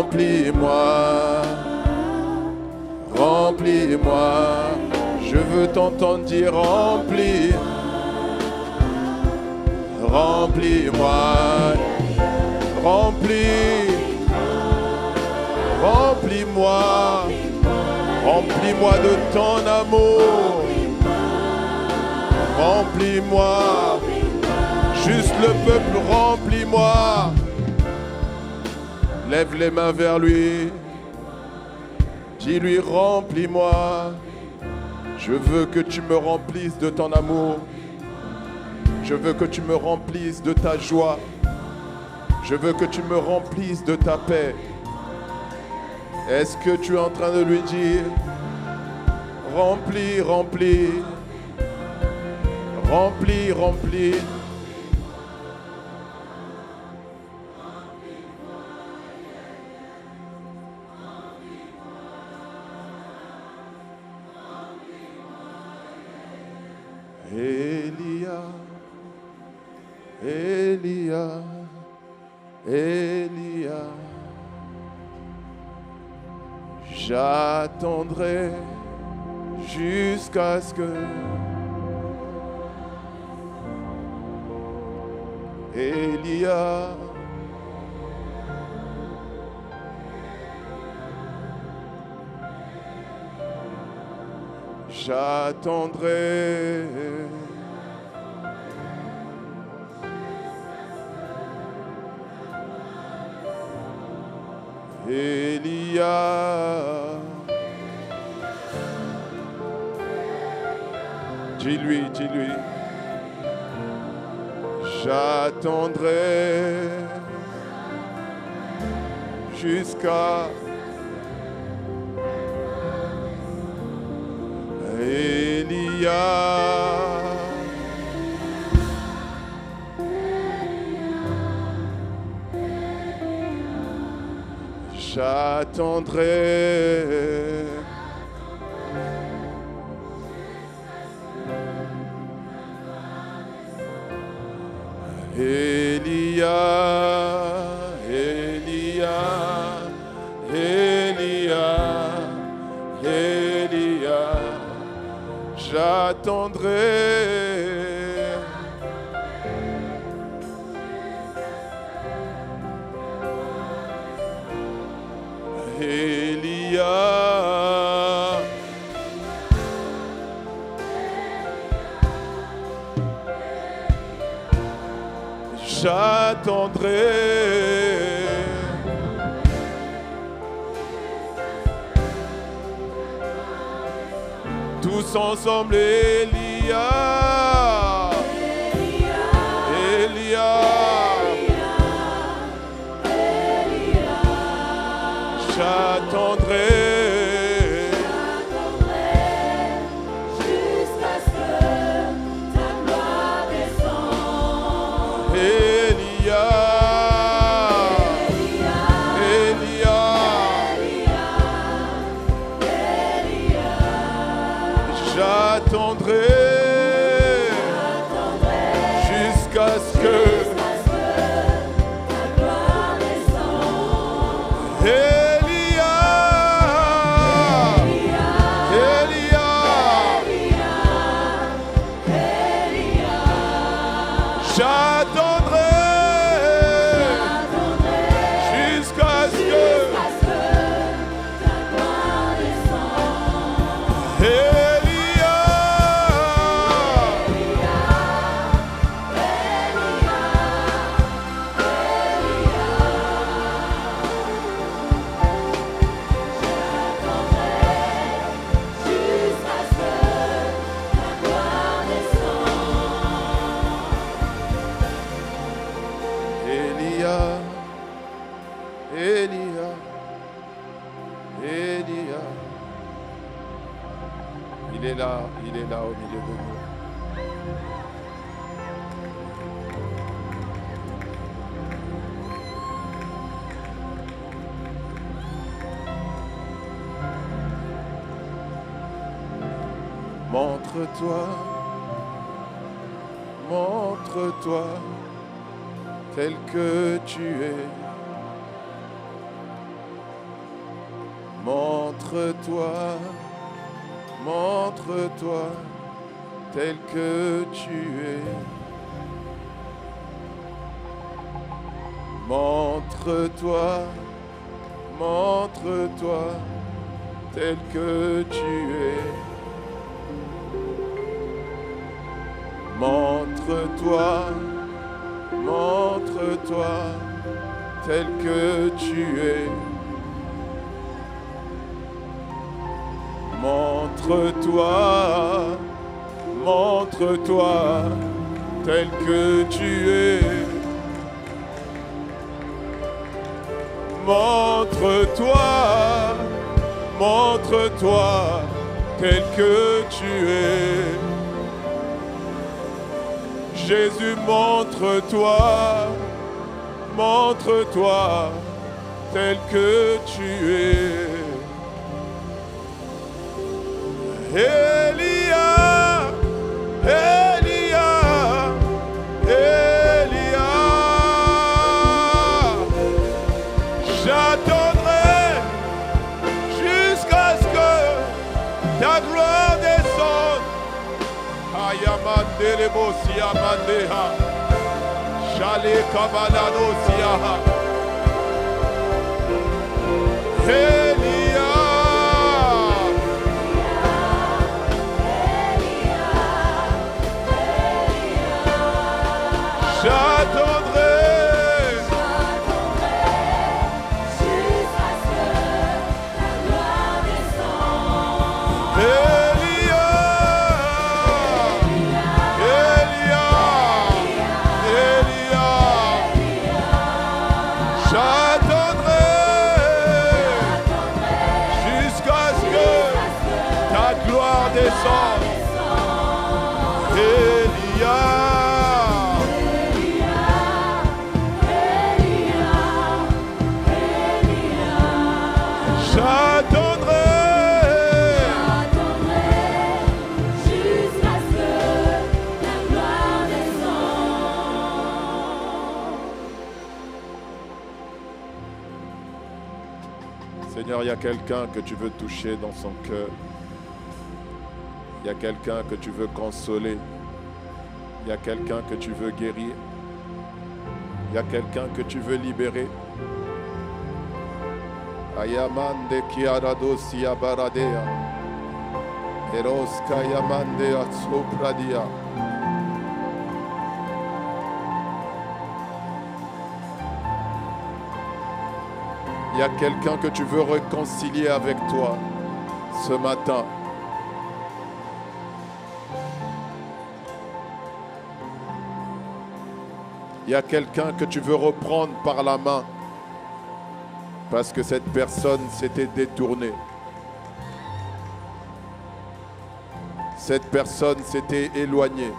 Remplis-moi, remplis-moi. Je veux t'entendre dire remplis. Remplis-moi, remplis. Remplis-moi, remplis-moi de ton amour. Remplis-moi, juste le peuple, remplis-moi. Lève les mains vers lui. Dis-lui, remplis-moi. Je veux que tu me remplisses de ton amour. Je veux que tu me remplisses de ta joie. Je veux que tu me remplisses de ta paix. Est-ce que tu es en train de lui dire, remplis, remplis, remplis, remplis. Elia, Elia, Elia, j'attendrai jusqu'à ce que Elia, j'attendrai. Elia, dis-lui, dis-lui, j'attendrai jusqu'à Elia. J'attendrai. Elia, Elia, Elia, Elia, j'attendrai. Elia, j'attendrai. Tous ensemble, Elia, Elia, j'attendrai. Jusqu'à ce que ta gloire descende. Elia, Elia, j'attendrai jusqu'à ce que ta gloire descende. Elia, Elia, j'attendrai jusqu'à ce que ta gloire descende. Elia, Jusqu'à ce que ta gloire descende. Elia, Elia, Elia. Il est là au milieu de nous. Montre-toi, montre-toi tel que tu es. montre-toi, montre-toi tel que tu es. Montre-toi, montre-toi tel que tu es. Montre-toi, montre-toi tel que tu es. Montre-toi, montre-toi tel que tu es. Montre-toi, montre-toi tel que tu es. Jésus, montre-toi, montre-toi tel que tu es. Elia, Elia, Elia, j'attendrai jusqu'à ce que ta gloire descende. Ayamande lebosia mandeha, Shale kabalado siaha. Elia, j'attendrai jusqu'à ce que ta gloire descende. Elia, Elia, Elia, j'attendrai jusqu'à ce que ta gloire descende. Elia, j'attendrai Jusqu'à ce que ta gloire descende. Seigneur, il y a quelqu'un que tu veux toucher dans son cœur. Il y a quelqu'un que tu veux consoler. Il y a quelqu'un que tu veux guérir. Il y a quelqu'un que tu veux libérer. Ayamande kiarado siabaradea. Eros kayamande atsopradia. Il y a quelqu'un que tu veux réconcilier avec toi ce matin. Il y a quelqu'un que tu veux reprendre par la main parce que cette personne s'était détournée. Cette personne s'était éloignée.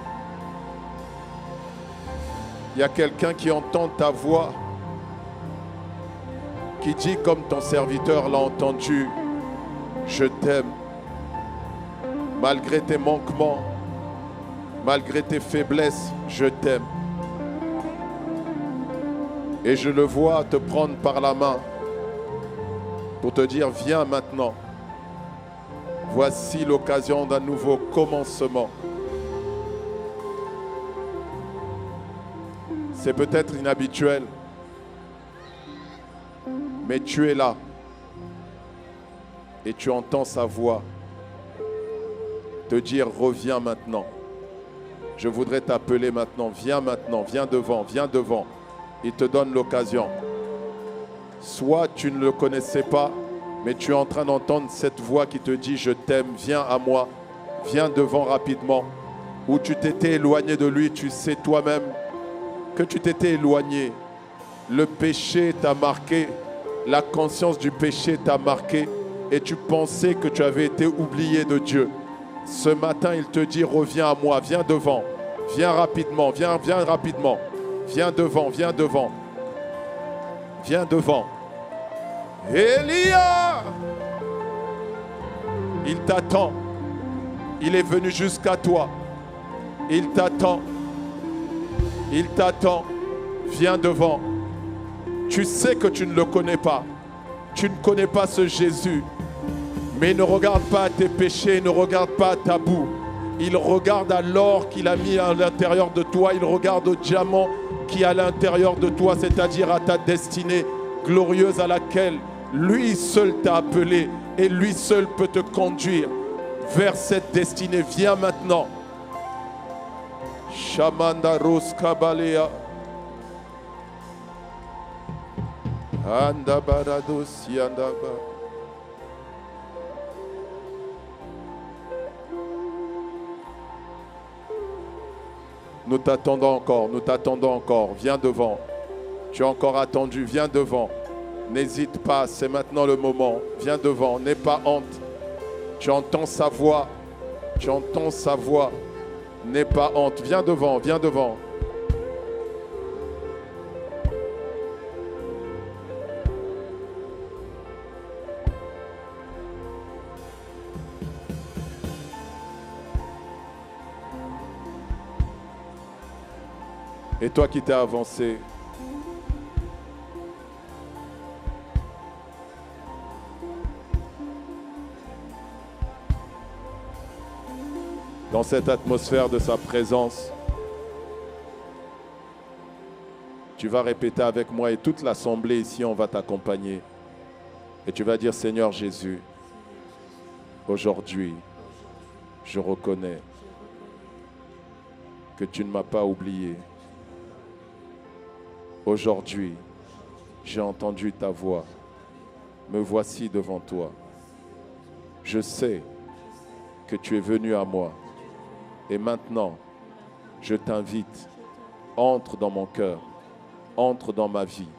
Il y a quelqu'un qui entend ta voix, qui dit comme ton serviteur l'a entendu, je t'aime. Malgré tes manquements, malgré tes faiblesses, je t'aime. Et je le vois te prendre par la main pour te dire, viens maintenant. Voici l'occasion d'un nouveau commencement. C'est peut-être inhabituel, mais tu es là et tu entends sa voix te dire, reviens maintenant. Je voudrais t'appeler maintenant, viens devant, viens devant. Il te donne l'occasion. Soit tu ne le connaissais pas, mais tu es en train d'entendre cette voix qui te dit, je t'aime, viens à moi, viens devant rapidement. Ou tu t'étais éloigné de lui, tu sais toi-même que tu t'étais éloigné. Le péché t'a marqué, la conscience du péché t'a marqué et tu pensais que tu avais été oublié de Dieu. Ce matin, il te dit, reviens à moi, viens devant, viens rapidement, viens rapidement. Viens devant, viens devant. Viens devant. Elia, il t'attend. Il est venu jusqu'à toi. Il t'attend. Il t'attend. Viens devant. Tu sais que tu ne le connais pas. Tu ne connais pas ce Jésus. Mais il ne regarde pas à tes péchés, il ne regarde pas à ta boue. Il regarde à l'or qu'il a mis à l'intérieur de toi. Il regarde au diamant qui est à l'intérieur de toi, c'est-à-dire à ta destinée glorieuse à laquelle lui seul t'a appelé et lui seul peut te conduire vers cette destinée. Viens maintenant. Shamanda Ros Kabalea. Anda Barados Yandaba. Nous t'attendons encore, nous t'attendons encore. Viens devant. Tu es encore attendu, viens devant. N'hésite pas, c'est maintenant le moment. Viens devant, n'aie pas honte. Tu entends sa voix. Tu entends sa voix. N'aie pas honte. Viens devant, viens devant. Et toi qui t'es avancé, dans cette atmosphère de sa présence, tu vas répéter avec moi et toute l'assemblée ici, on va t'accompagner. Et tu vas dire, Seigneur Jésus, aujourd'hui, je reconnais que tu ne m'as pas oublié. Aujourd'hui, j'ai entendu ta voix. Me voici devant toi. Je sais que tu es venu à moi. Et maintenant, je t'invite, entre dans mon cœur, entre dans ma vie.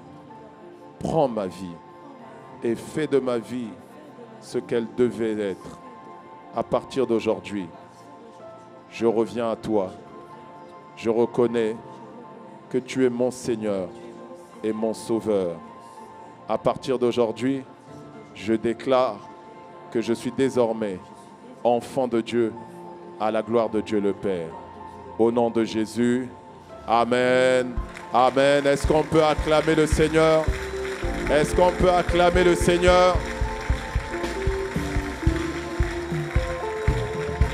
Prends ma vie et fais de ma vie ce qu'elle devait être. À partir d'aujourd'hui, je reviens à toi. Je reconnais que tu es mon Seigneur et mon Sauveur. À partir d'aujourd'hui, je déclare que je suis désormais enfant de Dieu à la gloire de Dieu le Père. Au nom de Jésus, Amen. Amen. Est-ce qu'on peut acclamer le Seigneur? Est-ce qu'on peut acclamer le Seigneur?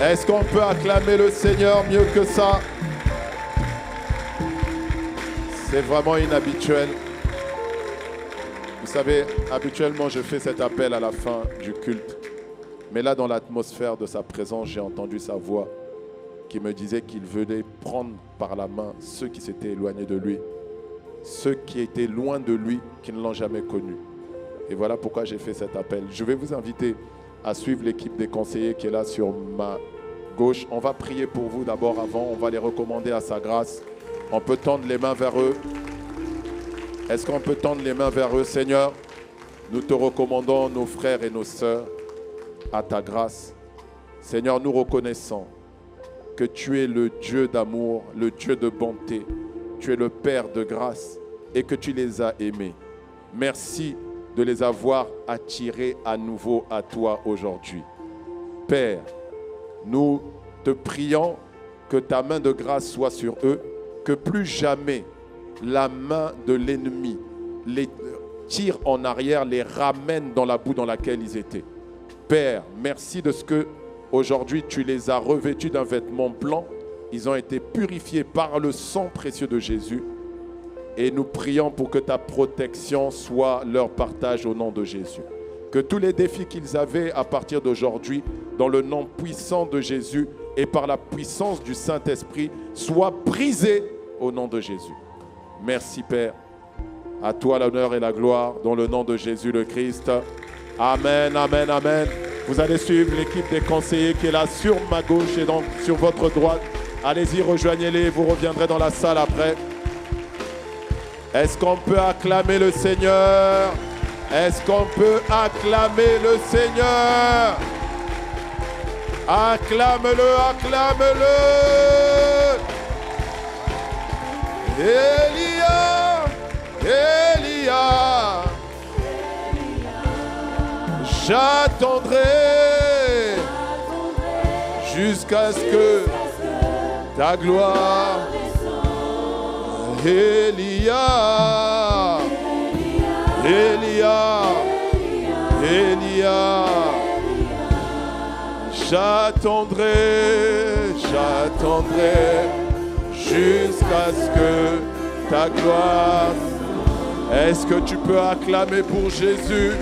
Est-ce qu'on peut acclamer le Seigneur mieux que ça? C'est vraiment inhabituel. Vous savez, habituellement, je fais cet appel à la fin du culte. Mais là, dans l'atmosphère de sa présence, j'ai entendu sa voix qui me disait qu'il venait prendre par la main ceux qui s'étaient éloignés de lui, ceux qui étaient loin de lui, qui ne l'ont jamais connu. Et voilà pourquoi j'ai fait cet appel. Je vais vous inviter à suivre l'équipe des conseillers qui est là sur ma gauche. On va prier pour vous d'abord avant, on va les recommander à sa grâce. On peut tendre les mains vers eux. Est-ce qu'on peut tendre les mains vers eux? Seigneur, nous te recommandons nos frères et nos sœurs à ta grâce. Seigneur, nous reconnaissons que tu es le Dieu d'amour, le Dieu de bonté. Tu es le Père de grâce et que tu les as aimés. Merci de les avoir attirés à nouveau à toi aujourd'hui. Père, nous te prions que ta main de grâce soit sur eux, que plus jamais la main de l'ennemi les tire en arrière, les ramène dans la boue dans laquelle ils étaient. Père, merci de ce que aujourd'hui tu les as revêtus d'un vêtement blanc. Ils ont été purifiés par le sang précieux de Jésus. Et nous prions pour que ta protection soit leur partage au nom de Jésus. Que tous les défis qu'ils avaient à partir d'aujourd'hui, dans le nom puissant de Jésus et par la puissance du Saint-Esprit, soient brisés au nom de Jésus. Merci Père. À toi l'honneur et la gloire dans le nom de Jésus le Christ. Amen, amen, amen. Vous allez suivre l'équipe des conseillers qui est là sur ma gauche et donc sur votre droite. Allez-y, rejoignez-les, vous reviendrez dans la salle après. Est-ce qu'on peut acclamer le Seigneur? Est-ce qu'on peut acclamer le Seigneur? Acclame-le, acclame-le. Elia, Elia, j'attendrai jusqu'à ce que ta gloire, Elia, Elia, Elia, J'attendrai jusqu'à ce que ta gloire. Est-ce que tu peux acclamer pour Jésus?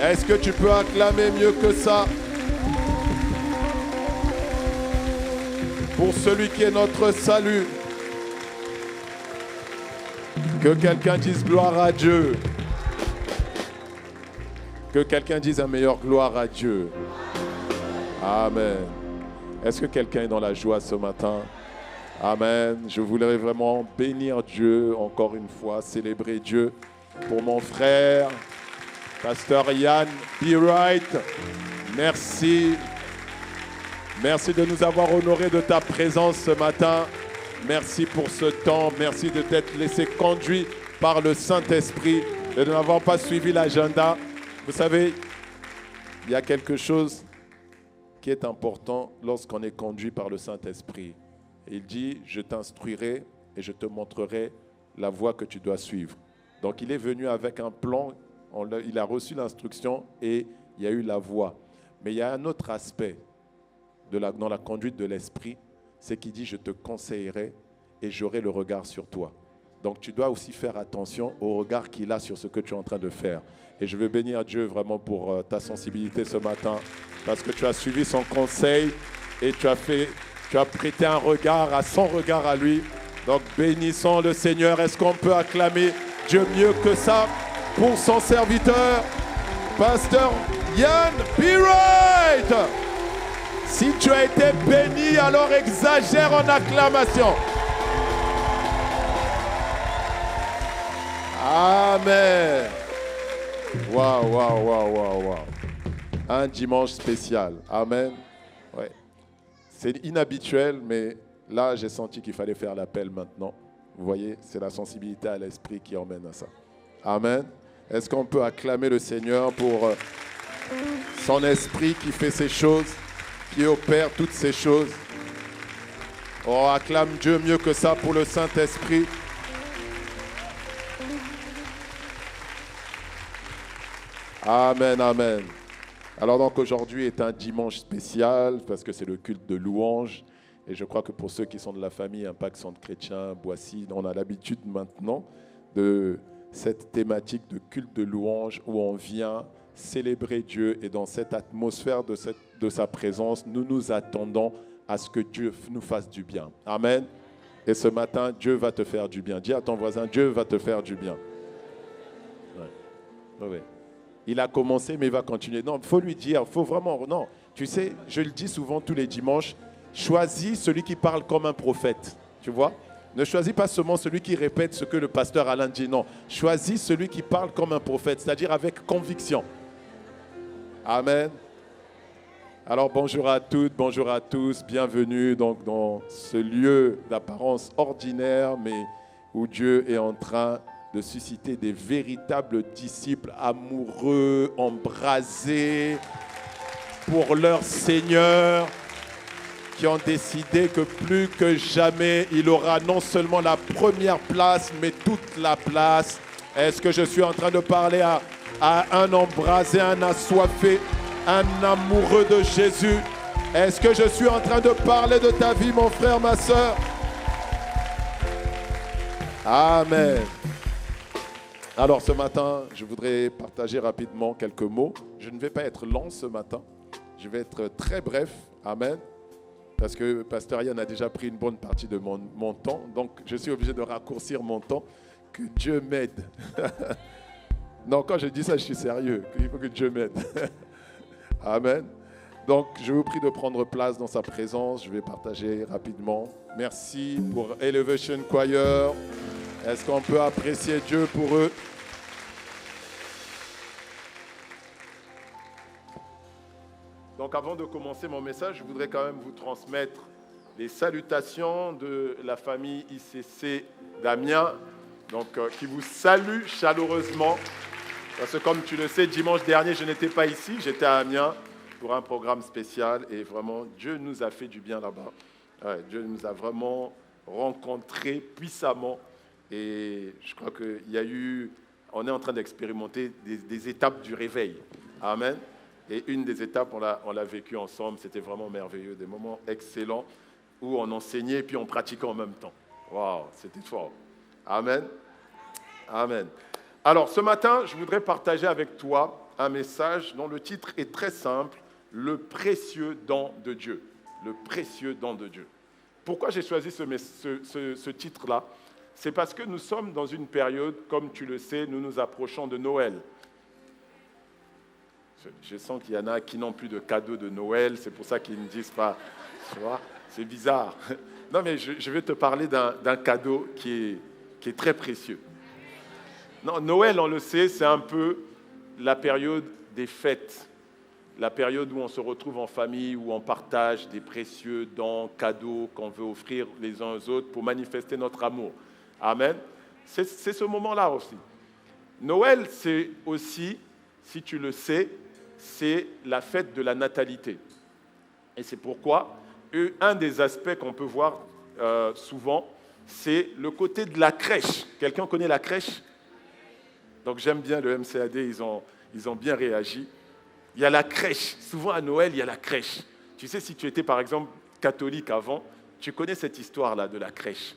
Est-ce que tu peux acclamer mieux que ça? Pour celui qui est notre salut. Que quelqu'un dise gloire à Dieu. Que quelqu'un dise un meilleur gloire à Dieu. Amen. Est-ce que quelqu'un est dans la joie ce matin? Amen. Je voudrais vraiment bénir Dieu encore une fois, célébrer Dieu pour mon frère, Pasteur Yann B. Wright. Merci. Merci de nous avoir honorés de ta présence ce matin. Merci pour ce temps. Merci de t'être laissé conduire par le Saint-Esprit, de n'avoir pas suivi l'agenda. Vous savez, il y a quelque chose qui est important lorsqu'on est conduit par le Saint-Esprit. Il dit, je t'instruirai et je te montrerai la voie que tu dois suivre. Donc il est venu avec un plan, il a reçu l'instruction et il y a eu la voie. Mais il y a un autre aspect dans la conduite de l'Esprit, c'est qu'il dit, je te conseillerai et j'aurai le regard sur toi. Donc tu dois aussi faire attention au regard qu'il a sur ce que tu es en train de faire. Et je veux bénir Dieu vraiment pour ta sensibilité ce matin, parce que tu as suivi son conseil et tu as prêté un regard à son regard à lui. Donc bénissons le Seigneur. Est-ce qu'on peut acclamer Dieu mieux que ça pour son serviteur, Pasteur Yann B. Wright? Si tu as été béni, alors exagère en acclamation. Amen. Waouh. Un dimanche spécial. Amen. Ouais. C'est inhabituel, mais là, j'ai senti qu'il fallait faire l'appel maintenant. Vous voyez, c'est la sensibilité à l'esprit qui emmène à ça. Amen. Est-ce qu'on peut acclamer le Seigneur pour son esprit qui fait ces choses, qui opère toutes ces choses? Oh, acclame Dieu mieux que ça pour le Saint-Esprit. Amen, amen. Alors donc aujourd'hui est un dimanche spécial parce que c'est le culte de louange. Et je crois que pour ceux qui sont de la famille Impact Centre Chrétien, Boissy, on a l'habitude maintenant de cette thématique de culte de louange où on vient célébrer Dieu. Et dans cette atmosphère de sa présence, nous nous attendons à ce que Dieu nous fasse du bien. Amen. Et ce matin, Dieu va te faire du bien. Dis à ton voisin, Dieu va te faire du bien. Ouais. Il a commencé, mais il va continuer. Non, il faut lui dire, il faut vraiment... Non, tu sais, je le dis souvent tous les dimanches, choisis celui qui parle comme un prophète, tu vois. Ne choisis pas seulement celui qui répète ce que le pasteur Alain dit, non. Choisis celui qui parle comme un prophète, c'est-à-dire avec conviction. Amen. Alors bonjour à toutes, bonjour à tous, bienvenue donc dans ce lieu d'apparence ordinaire, mais où Dieu est en train de susciter des véritables disciples amoureux, embrasés pour leur Seigneur, qui ont décidé que plus que jamais, il aura non seulement la première place, mais toute la place. Est-ce que je suis en train de parler à un embrasé, un assoiffé, un amoureux de Jésus? Est-ce que je suis en train de parler de ta vie, mon frère, ma soeur? Amen. Alors ce matin, je voudrais partager rapidement quelques mots. Je ne vais pas être lent ce matin. Je vais être très bref. Amen. Parce que Pasteur Yann a déjà pris une bonne partie de mon temps. Donc je suis obligé de raccourcir mon temps. Que Dieu m'aide. Non, quand je dis ça, je suis sérieux. Il faut que Dieu m'aide. Amen. Donc je vous prie de prendre place dans sa présence. Je vais partager rapidement. Merci pour Elevation Choir. Est-ce qu'on peut apprécier Dieu pour eux? Donc avant de commencer mon message, je voudrais quand même vous transmettre les salutations de la famille ICC d'Amiens, donc qui vous salue chaleureusement. Parce que comme tu le sais, dimanche dernier, je n'étais pas ici, j'étais à Amiens pour un programme spécial et vraiment, Dieu nous a fait du bien là-bas. Ouais, Dieu nous a vraiment rencontrés puissamment. Et je crois qu'on est en train d'expérimenter des étapes du réveil. Amen. Et une des étapes, on l'a vécu ensemble. C'était vraiment merveilleux. Des moments excellents où on enseignait et puis on pratiquait en même temps. Waouh, c'était fort. Amen. Amen. Alors, ce matin, je voudrais partager avec toi un message dont le titre est très simple, le précieux don de Dieu. Le précieux don de Dieu. Pourquoi j'ai choisi ce titre-là? C'est parce que nous sommes dans une période, comme tu le sais, nous nous approchons de Noël. Je sens qu'il y en a qui n'ont plus de cadeaux de Noël, c'est pour ça qu'ils ne disent pas, tu vois, c'est bizarre. Non, mais je vais te parler d'un cadeau qui est très précieux. Non, Noël, on le sait, c'est un peu la période des fêtes, la période où on se retrouve en famille, où on partage des précieux dons, cadeaux qu'on veut offrir les uns aux autres pour manifester notre amour. Amen. C'est ce moment-là aussi. Noël, c'est aussi, si tu le sais, c'est la fête de la natalité. Et c'est pourquoi, un des aspects qu'on peut voir souvent, c'est le côté de la crèche. Quelqu'un connaît la crèche? Donc j'aime bien le MCAD, ils ont bien réagi. Il y a la crèche. Souvent à Noël, il y a la crèche. Tu sais, si tu étais par exemple catholique avant, tu connais cette histoire-là de la crèche.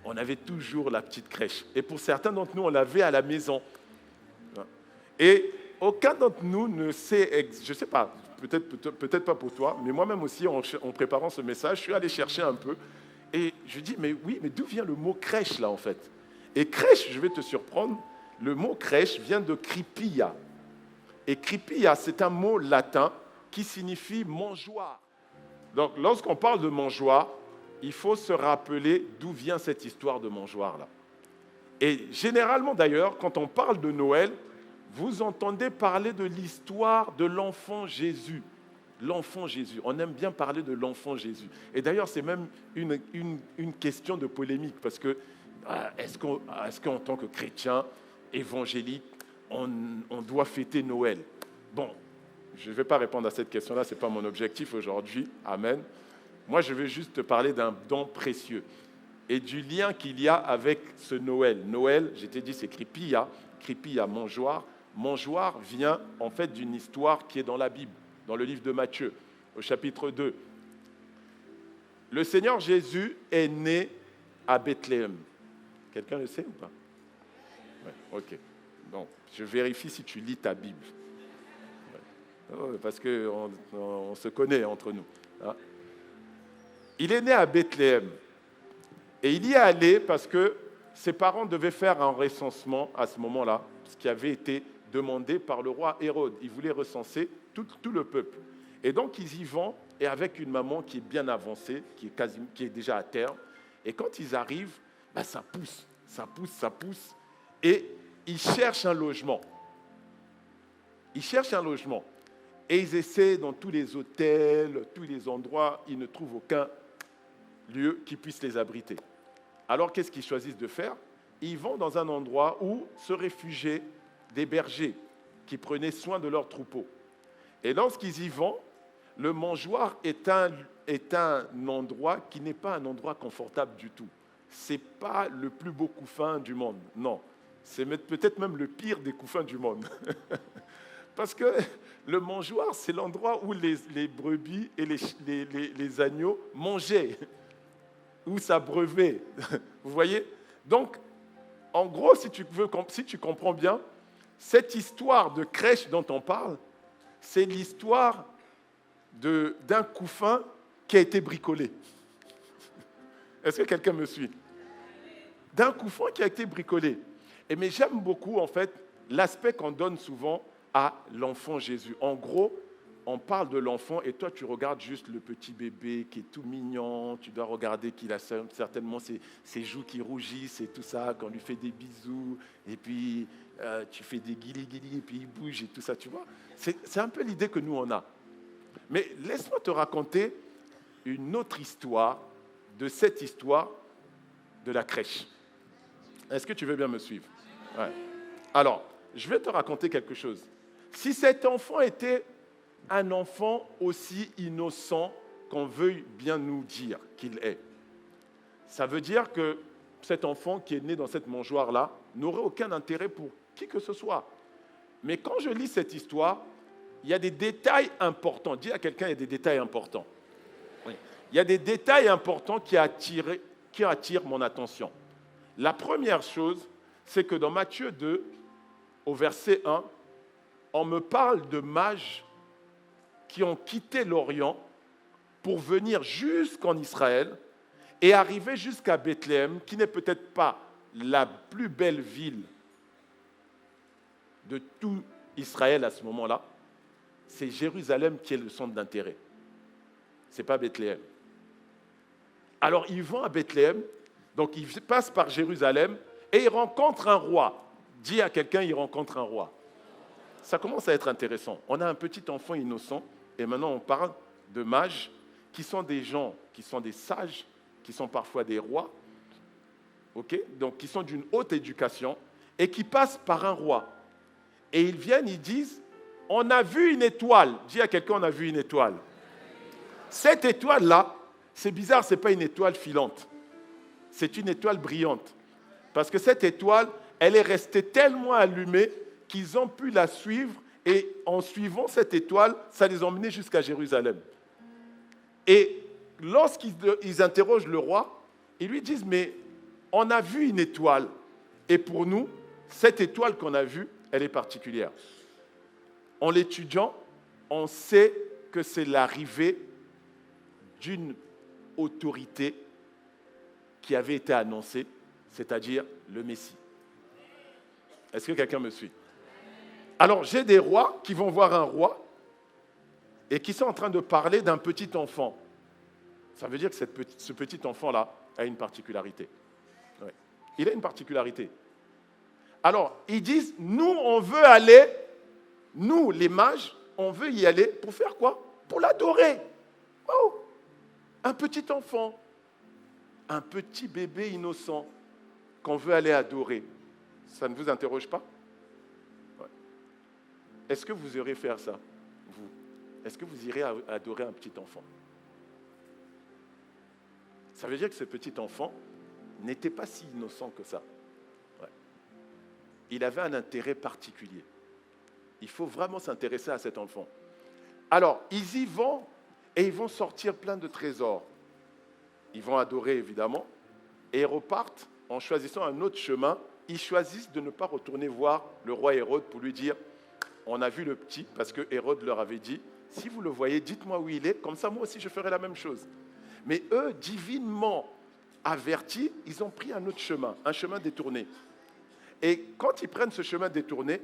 On avait toujours la petite crèche. Et pour certains d'entre nous, on l'avait à la maison. Et aucun d'entre nous ne sait, je ne sais pas, peut-être pas pour toi, mais moi-même aussi, en préparant ce message, je suis allé chercher un peu. Et je dis, mais oui, mais d'où vient le mot crèche là en fait? Et crèche, je vais te surprendre, le mot crèche vient de cripilla. Et cripilla, c'est un mot latin qui signifie mangeoire. Donc, lorsqu'on parle de mangeoire, il faut se rappeler d'où vient cette histoire de mangeoire-là. Et généralement, d'ailleurs, quand on parle de Noël, vous entendez parler de l'histoire de l'enfant Jésus. L'enfant Jésus. On aime bien parler de l'enfant Jésus. Et d'ailleurs, c'est même une question de polémique, parce que est-ce qu'en tant que chrétien évangélique, on doit fêter Noël? Bon, je ne vais pas répondre à cette question-là, ce n'est pas mon objectif aujourd'hui. Amen. Moi, je vais juste te parler d'un don précieux et du lien qu'il y a avec ce Noël. Noël, je t'ai dit, c'est cripilla, mangeoire. Mangeoire vient en fait d'une histoire qui est dans la Bible, dans le livre de Matthieu, au chapitre 2. Le Seigneur Jésus est né à Bethléem. Quelqu'un le sait ou pas? Ouais, ok. Donc, je vérifie si tu lis ta Bible. Ouais. Parce qu'on se connaît entre nous. Hein? Il est né à Bethléem. Et il y est allé parce que ses parents devaient faire un recensement à ce moment-là, ce qui avait été demandé par le roi Hérode. Il voulait recenser tout le peuple. Et donc, ils y vont, et avec une maman qui est bien avancée, qui est déjà à terme. Et quand ils arrivent, ça pousse. Et ils cherchent un logement. Et ils essaient dans tous les hôtels, tous les endroits, ils ne trouvent aucun lieu qui puisse les abriter. Alors, qu'est-ce qu'ils choisissent de faire? Ils vont dans un endroit où se réfugiaient des bergers qui prenaient soin de leurs troupeaux. Et lorsqu'ils y vont, le mangeoire est un endroit qui n'est pas un endroit confortable du tout. Ce n'est pas le plus beau couffin du monde, non. C'est peut-être même le pire des couffins du monde. Parce que le mangeoire, c'est l'endroit où les brebis et les agneaux mangeaient, où s'abreuvaient. Vous voyez? Donc, en gros, si tu comprends bien, cette histoire de crèche dont on parle, c'est l'histoire d'un couffin qui a été bricolé. Est-ce que quelqu'un me suit? D'un couffin qui a été bricolé. Mais j'aime beaucoup, en fait, l'aspect qu'on donne souvent à l'enfant Jésus. En gros, on parle de l'enfant et toi, tu regardes juste le petit bébé qui est tout mignon. Tu dois regarder qu'il a certainement ses joues qui rougissent et tout ça, qu'on lui fait des bisous. Et puis, tu fais des guili-guili et puis il bouge et tout ça, tu vois. C'est un peu l'idée que nous, on a. Mais laisse-moi te raconter une autre histoire de cette histoire de la crèche. Est-ce que tu veux bien me suivre? Ouais. Alors, je vais te raconter quelque chose. Si cet enfant était un enfant aussi innocent qu'on veuille bien nous dire qu'il est, ça veut dire que cet enfant qui est né dans cette mangeoire-là n'aurait aucun intérêt pour qui que ce soit. Mais quand je lis cette histoire, il y a des détails importants. Dis à quelqu'un, il y a des détails importants. Oui. Il y a des détails importants qui attirent mon attention. La première chose, c'est que dans Matthieu 2, au verset 1, on me parle de mages qui ont quitté l'Orient pour venir jusqu'en Israël et arriver jusqu'à Bethléem, qui n'est peut-être pas la plus belle ville de tout Israël à ce moment-là. C'est Jérusalem qui est le centre d'intérêt. Ce n'est pas Bethléem. Alors, ils vont à Bethléem, donc ils passent par Jérusalem et ils rencontrent un roi. Dis à quelqu'un, ils rencontrent un roi. Ça commence à être intéressant. On a un petit enfant innocent et maintenant on parle de mages qui sont des gens, qui sont des sages, qui sont parfois des rois, okay? Donc qui sont d'une haute éducation et qui passent par un roi. Et ils viennent, ils disent, on a vu une étoile. Dis à quelqu'un, on a vu une étoile. Cette étoile-là, c'est bizarre, ce n'est pas une étoile filante. C'est une étoile brillante. Parce que cette étoile, elle est restée tellement allumée qu'ils ont pu la suivre et en suivant cette étoile, ça les a emmenés jusqu'à Jérusalem. Et lorsqu'ils interrogent le roi, ils lui disent, mais on a vu une étoile. Et pour nous, cette étoile qu'on a vue, elle est particulière. En l'étudiant, on sait que c'est l'arrivée d'une autorité qui avait été annoncée, c'est-à-dire le Messie. Est-ce que quelqu'un me suit? Alors, j'ai des rois qui vont voir un roi et qui sont en train de parler d'un petit enfant. Ça veut dire que ce petit enfant-là a une particularité. Ouais. Il a une particularité. Alors, ils disent, nous, on veut aller, nous, les mages, on veut y aller pour faire quoi? Pour l'adorer. Oh, un petit enfant, un petit bébé innocent qu'on veut aller adorer. Ça ne vous interroge pas? Ouais. Est-ce que vous irez faire ça, vous? Est-ce que vous irez adorer un petit enfant? Ça veut dire que ce petit enfant n'était pas si innocent que ça. Ouais. Il avait un intérêt particulier. Il faut vraiment s'intéresser à cet enfant. Alors, ils y vont et ils vont sortir plein de trésors. Ils vont adorer, évidemment, et ils repartent en choisissant un autre chemin. Ils choisissent de ne pas retourner voir le roi Hérode pour lui dire « On a vu le petit », parce que Hérode leur avait dit « Si vous le voyez, dites-moi où il est, comme ça moi aussi je ferai la même chose ». Mais eux, divinement avertis, ils ont pris un autre chemin, un chemin détourné. Et quand ils prennent ce chemin détourné,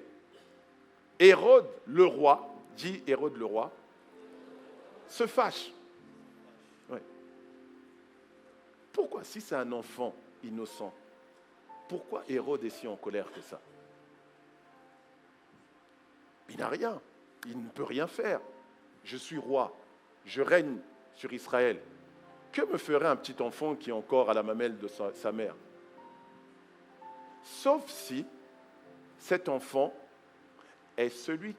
Hérode le roi, dit Hérode le roi, se fâche. Ouais. Pourquoi, si c'est un enfant innocent, pourquoi Hérode est si en colère que ça? Il n'a rien, il ne peut rien faire. Je suis roi, je règne sur Israël. Que me ferait un petit enfant qui est encore à la mamelle de sa mère? Sauf si cet enfant est celui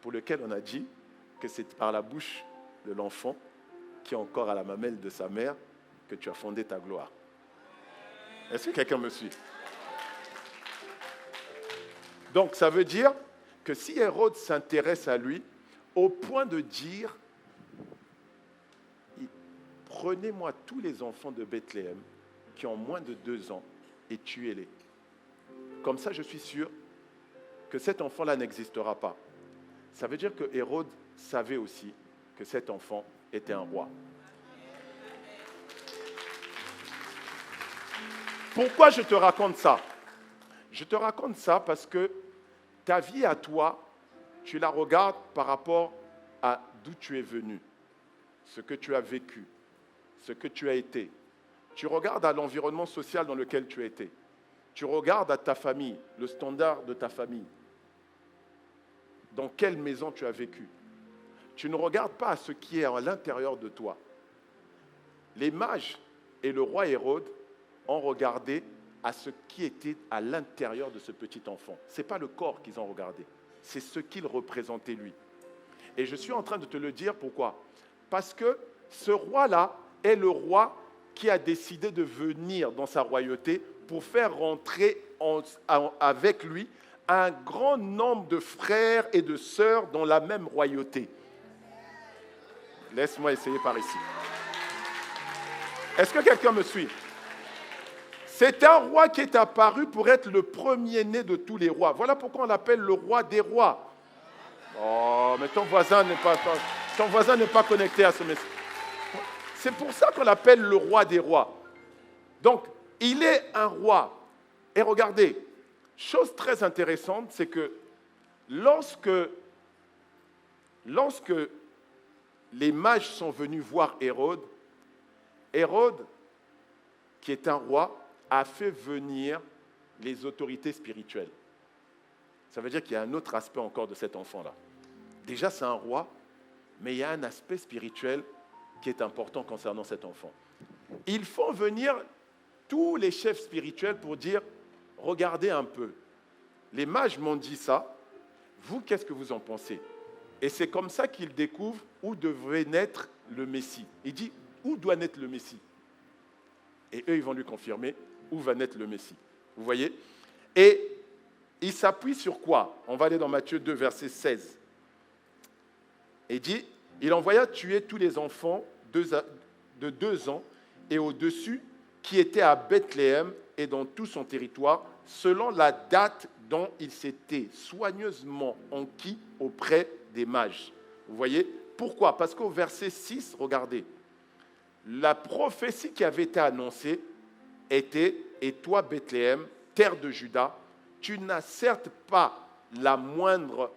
pour lequel on a dit que c'est par la bouche de l'enfant qui est encore à la mamelle de sa mère que tu as fondé ta gloire. Est-ce que quelqu'un me suit? Donc ça veut dire que si Hérode s'intéresse à lui, au point de dire « Prenez-moi tous les enfants de Bethléem qui ont moins de 2 ans et tuez-les. Comme ça, je suis sûr que cet enfant-là n'existera pas. » Ça veut dire que Hérode savait aussi que cet enfant était un roi. Pourquoi je te raconte ça? Je te raconte ça parce que ta vie à toi, tu la regardes par rapport à d'où tu es venu, ce que tu as vécu, ce que tu as été. Tu regardes à l'environnement social dans lequel tu as été. Tu regardes à ta famille, le standard de ta famille. Dans quelle maison tu as vécu. Tu ne regardes pas à ce qui est à l'intérieur de toi. Les mages et le roi Hérode ont regardé à ce qui était à l'intérieur de ce petit enfant. Ce n'est pas le corps qu'ils ont regardé, c'est ce qu'il représentait lui. Et je suis en train de te le dire, pourquoi? Parce que ce roi-là est le roi qui a décidé de venir dans sa royauté pour faire rentrer avec lui un grand nombre de frères et de sœurs dans la même royauté. Laisse-moi essayer par ici. Est-ce que quelqu'un me suit? C'est un roi qui est apparu pour être le premier-né de tous les rois. Voilà pourquoi on l'appelle le roi des rois. Oh, mais ton voisin n'est pas connecté à ce message. C'est pour ça qu'on l'appelle le roi des rois. Donc, il est un roi. Et regardez, chose très intéressante, c'est que lorsque les mages sont venus voir Hérode, Hérode, qui est un roi, a fait venir les autorités spirituelles. Ça veut dire qu'il y a un autre aspect encore de cet enfant-là. Déjà, c'est un roi, mais il y a un aspect spirituel qui est important concernant cet enfant. Ils font venir tous les chefs spirituels pour dire, regardez un peu, les mages m'ont dit ça, vous, qu'est-ce que vous en pensez? Et c'est comme ça qu'ils découvrent où devrait naître le Messie. Il dit, où doit naître le Messie? Et eux, ils vont lui confirmer où va naître le Messie. Vous voyez? Et il s'appuie sur quoi? On va aller dans Matthieu 2, verset 16. Et dit, il envoya tuer tous les enfants de 2 ans et au-dessus qui étaient à Bethléem et dans tout son territoire, selon la date dont il s'était soigneusement enquis auprès des mages. Vous voyez? Pourquoi? Parce qu'au verset 6, regardez, la prophétie qui avait été annoncée était « Et toi, Bethléem, terre de Juda, tu n'es certes pas la moindre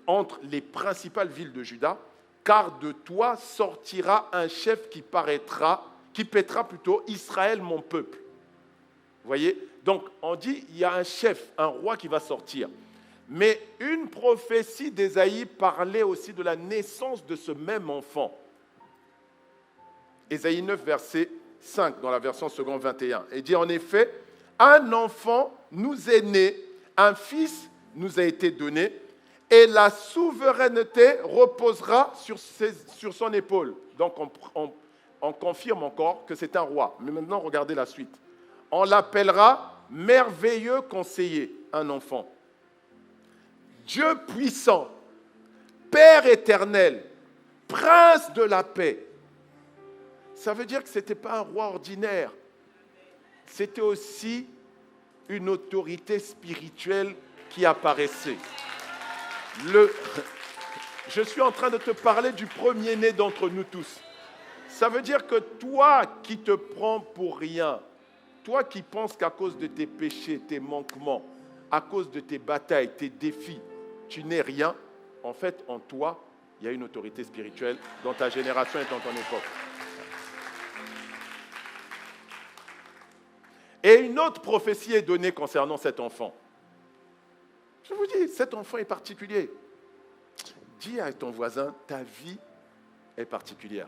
entre les principales villes de Juda, car de toi sortira un chef qui paîtra Israël, mon peuple. » Vous voyez? Donc, on dit, il y a un chef, un roi qui va sortir. Mais une prophétie d'Ésaïe parlait aussi de la naissance de ce même enfant. Ésaïe 9, verset 5, dans la version seconde 21. Il dit en effet, un enfant nous est né, un fils nous a été donné, et la souveraineté reposera sur son épaule. Donc on confirme encore que c'est un roi. Mais maintenant, regardez la suite. On l'appellera merveilleux conseiller, un enfant. Dieu puissant, Père éternel, prince de la paix. Ça veut dire que ce n'était pas un roi ordinaire. C'était aussi une autorité spirituelle qui apparaissait. Je suis en train de te parler du premier-né d'entre nous tous. Ça veut dire que toi qui te prends pour rien, toi qui penses qu'à cause de tes péchés, tes manquements, à cause de tes batailles, tes défis, tu n'es rien, en fait, en toi, il y a une autorité spirituelle dans ta génération et dans ton époque. Et une autre prophétie est donnée concernant cet enfant. Je vous dis, cet enfant est particulier. Dis à ton voisin, ta vie est particulière.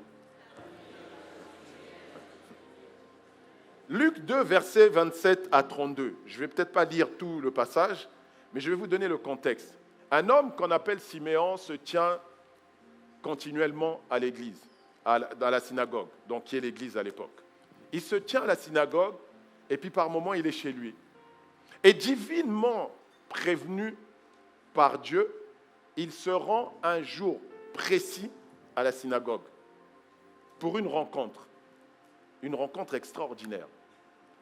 Luc 2, versets 27 à 32. Je ne vais peut-être pas lire tout le passage, mais je vais vous donner le contexte. Un homme qu'on appelle Siméon se tient continuellement à l'église, dans la synagogue, donc qui est l'église à l'époque. Il se tient à la synagogue, et puis par moments, il est chez lui. Et divinement prévenu par Dieu, il se rend un jour précis à la synagogue pour une rencontre extraordinaire.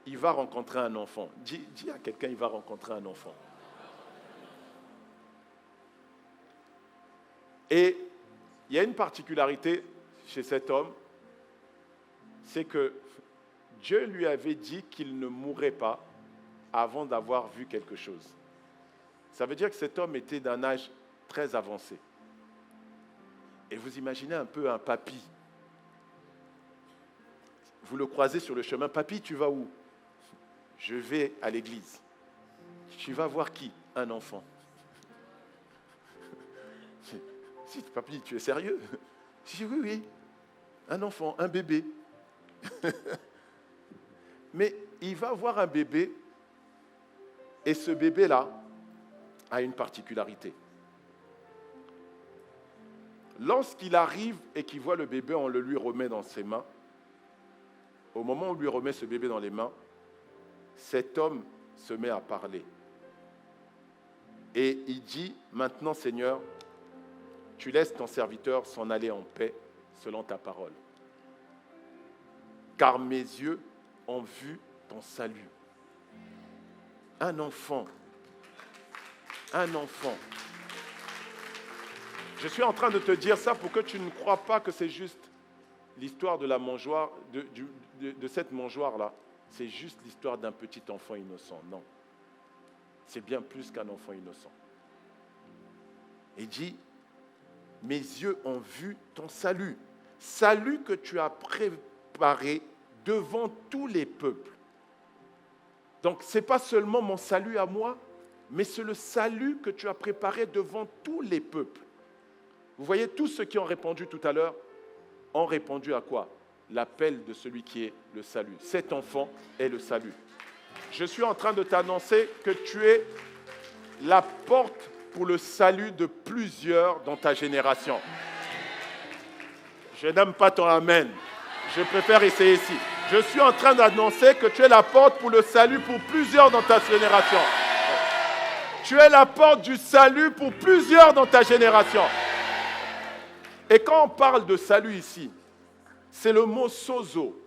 Il va rencontrer un enfant. Dis à quelqu'un, il va rencontrer un enfant. Et il y a une particularité chez cet homme, c'est que Dieu lui avait dit qu'il ne mourrait pas avant d'avoir vu quelque chose. Ça veut dire que cet homme était d'un âge très avancé. Et vous imaginez un peu un papy. Vous le croisez sur le chemin. Papy, tu vas où? Je vais à l'église. Tu vas voir qui? Un enfant. Si, papy, tu es sérieux? Je dis oui. Un enfant, un bébé. Mais il va voir un bébé et ce bébé-là a une particularité. Lorsqu'il arrive et qu'il voit le bébé, on le lui remet dans ses mains. Au moment où on lui remet ce bébé dans les mains, cet homme se met à parler. Et il dit, maintenant Seigneur, tu laisses ton serviteur s'en aller en paix selon ta parole. Car mes yeux ont vu ton salut. Un enfant. Je suis en train de te dire ça pour que tu ne crois pas que c'est juste l'histoire de la mangeoire, de cette mangeoire-là. C'est juste l'histoire d'un petit enfant innocent. Non. C'est bien plus qu'un enfant innocent. Il dit, mes yeux ont vu ton salut. Salut que tu as préparé devant tous les peuples. Donc, ce n'est pas seulement mon salut à moi, mais c'est le salut que tu as préparé devant tous les peuples. Vous voyez, tous ceux qui ont répondu tout à l'heure ont répondu à quoi? L'appel de celui qui est le salut. Cet enfant est le salut. Je suis en train de t'annoncer que tu es la porte pour le salut de plusieurs dans ta génération. Je n'aime pas ton amen. Je préfère essayer ici. Je suis en train d'annoncer que tu es la porte pour le salut pour plusieurs dans ta génération. Tu es la porte du salut pour plusieurs dans ta génération. Et quand on parle de salut ici, c'est le mot sozo.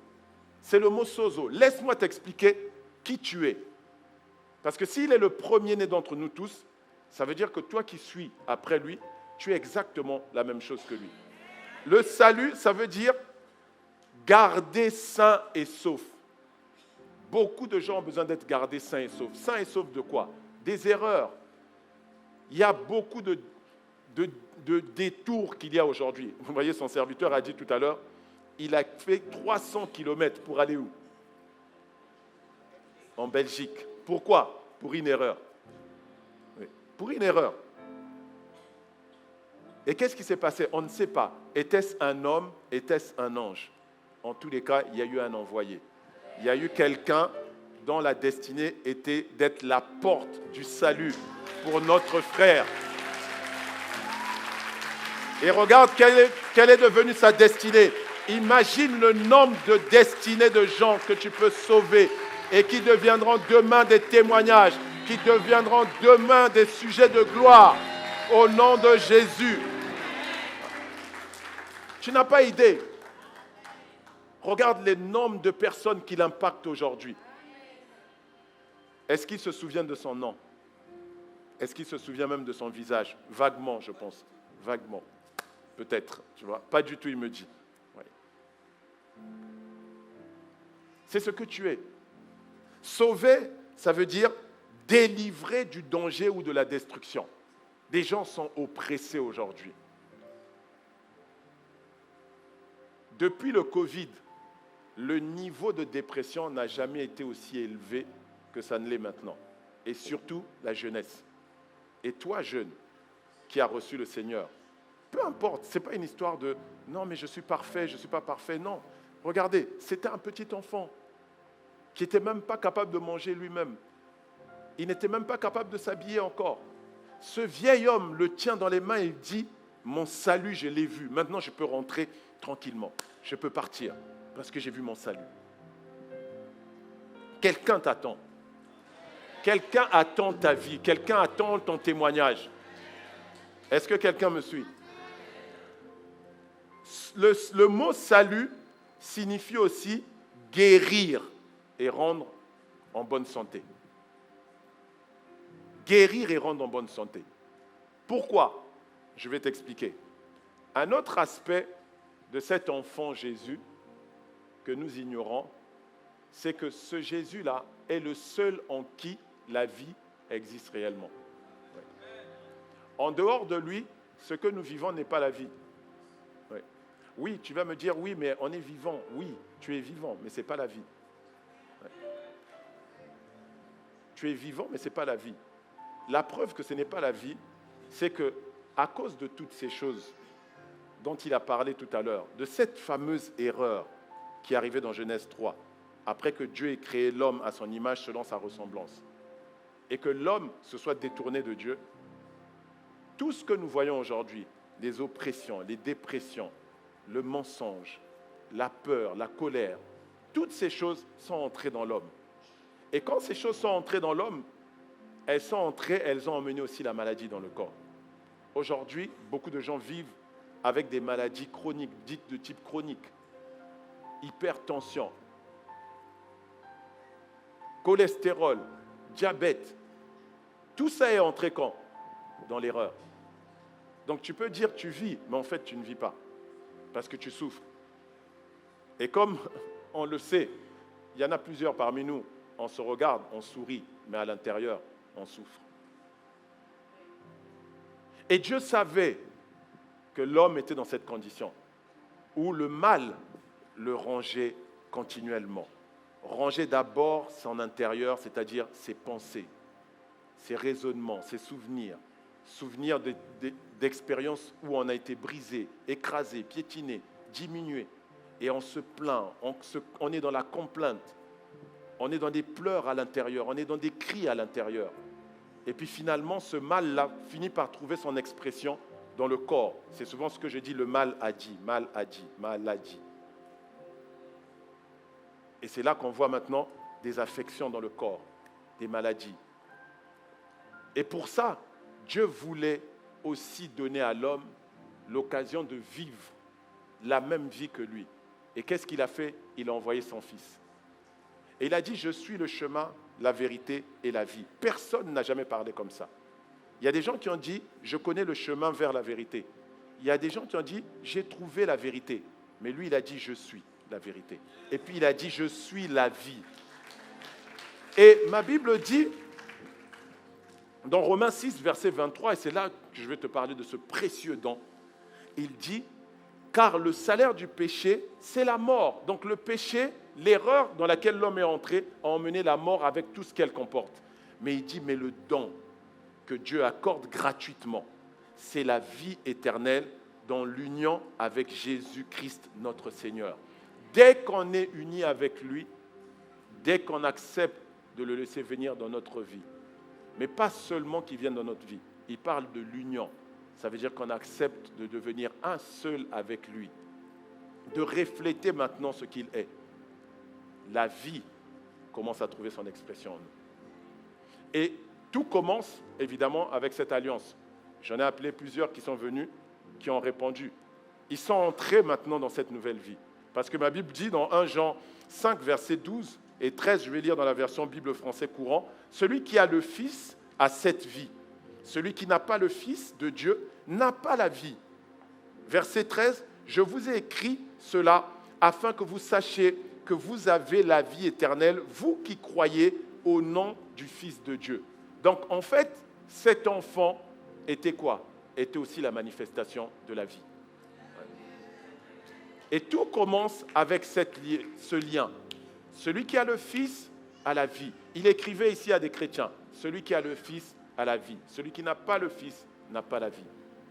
C'est le mot sozo. Laisse-moi t'expliquer qui tu es. Parce que s'il est le premier-né d'entre nous tous, ça veut dire que toi qui suis après lui, tu es exactement la même chose que lui. Le salut, ça veut dire garder sain et sauf. Beaucoup de gens ont besoin d'être gardés sains et saufs. Sains et saufs de quoi? Des erreurs. Il y a beaucoup de détours qu'il y a aujourd'hui. Vous voyez, son serviteur a dit tout à l'heure, il a fait 300 km pour aller où? En Belgique. Pourquoi? Pour une erreur. Oui. Pour une erreur. Et qu'est-ce qui s'est passé? On ne sait pas. Était-ce un homme? Était-ce un ange? En tous les cas, il y a eu un envoyé. Il y a eu quelqu'un dont la destinée était d'être la porte du salut pour notre frère. Et regarde quelle est devenue sa destinée. Imagine le nombre de destinées de gens que tu peux sauver et qui deviendront demain des témoignages, qui deviendront demain des sujets de gloire au nom de Jésus. Tu n'as pas idée. Regarde les nombres de personnes qu'il impacte aujourd'hui. Est-ce qu'il se souvient de son nom? Est-ce qu'il se souvient même de son visage? Vaguement, je pense. Vaguement. Peut-être, tu vois. Pas du tout, il me dit. Ouais. C'est ce que tu es. Sauver, ça veut dire délivrer du danger ou de la destruction. Des gens sont oppressés aujourd'hui. Depuis le Covid, le niveau de dépression n'a jamais été aussi élevé que ça ne l'est maintenant. Et surtout, la jeunesse. Et toi, jeune, qui as reçu le Seigneur, peu importe, ce n'est pas une histoire de « non, mais je suis parfait, je ne suis pas parfait ». Non, regardez, c'était un petit enfant qui n'était même pas capable de manger lui-même. Il n'était même pas capable de s'habiller encore. Ce vieil homme le tient dans les mains et dit « mon salut, je l'ai vu. Maintenant, je peux rentrer tranquillement. Je peux partir parce que j'ai vu mon salut. » Quelqu'un t'attend. Quelqu'un attend ta vie. Quelqu'un attend ton témoignage. Est-ce que quelqu'un me suit? Le mot salut signifie aussi guérir et rendre en bonne santé. Guérir et rendre en bonne santé. Pourquoi? Je vais t'expliquer. Un autre aspect de cet enfant Jésus que nous ignorons, c'est que ce Jésus-là est le seul en qui la vie existe réellement. Ouais. En dehors de lui, ce que nous vivons n'est pas la vie. Ouais. Oui, tu vas me dire, oui, mais on est vivant. Oui, tu es vivant, mais ce n'est pas la vie. Ouais. Tu es vivant, mais ce n'est pas la vie. La preuve que ce n'est pas la vie, c'est que à cause de toutes ces choses dont il a parlé tout à l'heure, de cette fameuse erreur qui est arrivée dans Genèse 3, après que Dieu ait créé l'homme à son image selon sa ressemblance, et que l'homme se soit détourné de Dieu, tout ce que nous voyons aujourd'hui, les oppressions, les dépressions, le mensonge, la peur, la colère, toutes ces choses sont entrées dans l'homme. Et quand ces choses sont entrées dans l'homme, elles ont emmené aussi la maladie dans le corps. Aujourd'hui, beaucoup de gens vivent avec des maladies chroniques, dites de type chronique. Hypertension, cholestérol, diabète. Tout ça est entré quand? Dans l'erreur. Donc tu peux dire tu vis, mais en fait tu ne vis pas, parce que tu souffres. Et comme on le sait, il y en a plusieurs parmi nous, on se regarde, on sourit, mais à l'intérieur, on souffre. Et Dieu savait que l'homme était dans cette condition, où le mal le rongeait continuellement. Rongeait d'abord son intérieur, c'est-à-dire ses pensées, ses raisonnements, ses souvenirs d'expériences où on a été brisé, écrasé, piétiné, diminué. Et on se plaint, on est dans la complainte, on est dans des pleurs à l'intérieur, on est dans des cris à l'intérieur. Et puis finalement, ce mal-là finit par trouver son expression dans le corps. C'est souvent ce que je dis, le mal a dit, maladie. Et c'est là qu'on voit maintenant des affections dans le corps, des maladies. Et pour ça, Dieu voulait aussi donner à l'homme l'occasion de vivre la même vie que lui. Et qu'est-ce qu'il a fait? Il a envoyé son fils. Et il a dit, je suis le chemin, la vérité et la vie. Personne n'a jamais parlé comme ça. Il y a des gens qui ont dit, je connais le chemin vers la vérité. Il y a des gens qui ont dit, j'ai trouvé la vérité. Mais lui, il a dit, je suis la vérité. Et puis il a dit, je suis la vie. Et ma Bible dit, dans Romains 6, verset 23, et c'est là que je vais te parler de ce précieux don, il dit, car le salaire du péché, c'est la mort. Donc le péché, l'erreur dans laquelle l'homme est entré, a emmené la mort avec tout ce qu'elle comporte. Mais il dit, mais le don que Dieu accorde gratuitement, c'est la vie éternelle dans l'union avec Jésus-Christ, notre Seigneur. Dès qu'on est uni avec lui, dès qu'on accepte de le laisser venir dans notre vie, mais pas seulement qu'il vienne dans notre vie, il parle de l'union. Ça veut dire qu'on accepte de devenir un seul avec lui, de refléter maintenant ce qu'il est. La vie commence à trouver son expression en nous. Et tout commence évidemment avec cette alliance. J'en ai appelé plusieurs qui sont venus, qui ont répondu. Ils sont entrés maintenant dans cette nouvelle vie. Parce que ma Bible dit dans 1 Jean 5, versets 12 et 13, je vais lire dans la version Bible français courant, « Celui qui a le Fils a cette vie. Celui qui n'a pas le Fils de Dieu n'a pas la vie. » Verset 13, « Je vous ai écrit cela afin que vous sachiez que vous avez la vie éternelle, vous qui croyez au nom du Fils de Dieu. » Donc en fait, cet enfant était quoi? Était aussi la manifestation de la vie. Et tout commence avec ce lien. Celui qui a le Fils a la vie. Il écrivait ici à des chrétiens, celui qui a le Fils a la vie. Celui qui n'a pas le Fils n'a pas la vie.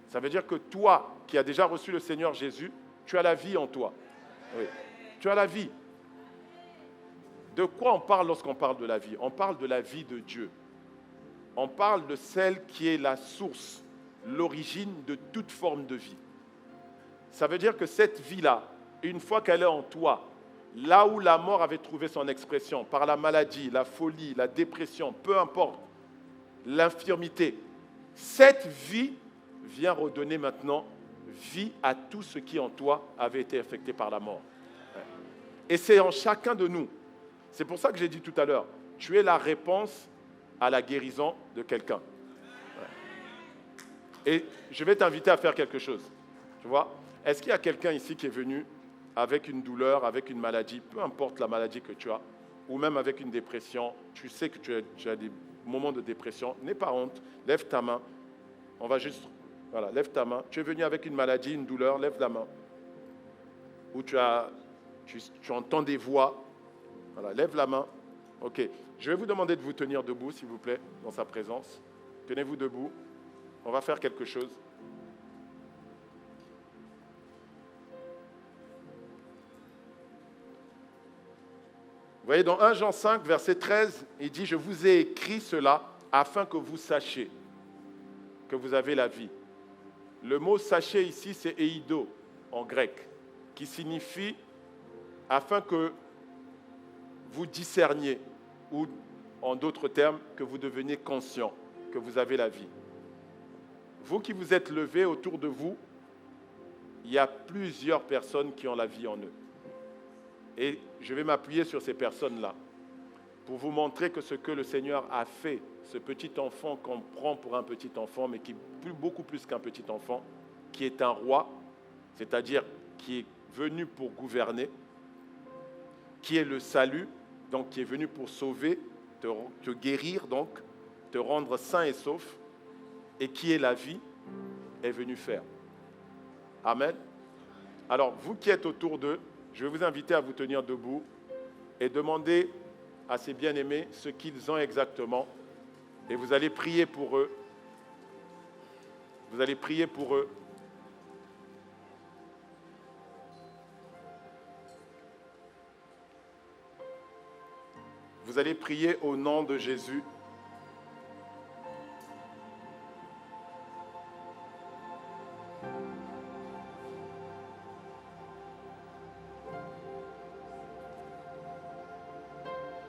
Ça veut dire que toi, qui as déjà reçu le Seigneur Jésus, tu as la vie en toi. Oui. Tu as la vie. De quoi on parle lorsqu'on parle de la vie? On parle de la vie de Dieu. On parle de celle qui est la source, l'origine de toute forme de vie. Ça veut dire que cette vie-là, une fois qu'elle est en toi, là où la mort avait trouvé son expression, par la maladie, la folie, la dépression, peu importe, l'infirmité, cette vie vient redonner maintenant vie à tout ce qui en toi avait été affecté par la mort. Et c'est en chacun de nous. C'est pour ça que j'ai dit tout à l'heure, tu es la réponse à la guérison de quelqu'un. Et je vais t'inviter à faire quelque chose. Tu vois? Est-ce qu'il y a quelqu'un ici qui est venu avec une douleur, avec une maladie, peu importe la maladie que tu as, ou même avec une dépression, tu sais que tu as des moments de dépression, n'aie pas honte, lève ta main. On va juste, voilà, lève ta main. Tu es venu avec une maladie, une douleur, lève la main. Ou tu entends des voix, voilà, lève la main. Ok, je vais vous demander de vous tenir debout, s'il vous plaît, dans sa présence. Tenez-vous debout. On va faire quelque chose. Vous voyez, dans 1 Jean 5, verset 13, il dit « Je vous ai écrit cela afin que vous sachiez que vous avez la vie. » Le mot « sachez » ici, c'est « eido » en grec, qui signifie « afin que vous discerniez » ou en d'autres termes, que vous deveniez conscient que vous avez la vie. Vous qui vous êtes levés autour de vous, il y a plusieurs personnes qui ont la vie en eux. Et je vais m'appuyer sur ces personnes-là pour vous montrer que ce que le Seigneur a fait, ce petit enfant qu'on prend pour un petit enfant, mais qui est beaucoup plus qu'un petit enfant, qui est un roi, c'est-à-dire qui est venu pour gouverner, qui est le salut, donc qui est venu pour sauver, te guérir, donc, te rendre sain et sauf, et qui est la vie, est venu faire. Amen. Alors, vous qui êtes autour d'eux, je vais vous inviter à vous tenir debout et demander à ces bien-aimés ce qu'ils ont exactement. Et vous allez prier pour eux. Vous allez prier pour eux. Vous allez prier au nom de Jésus.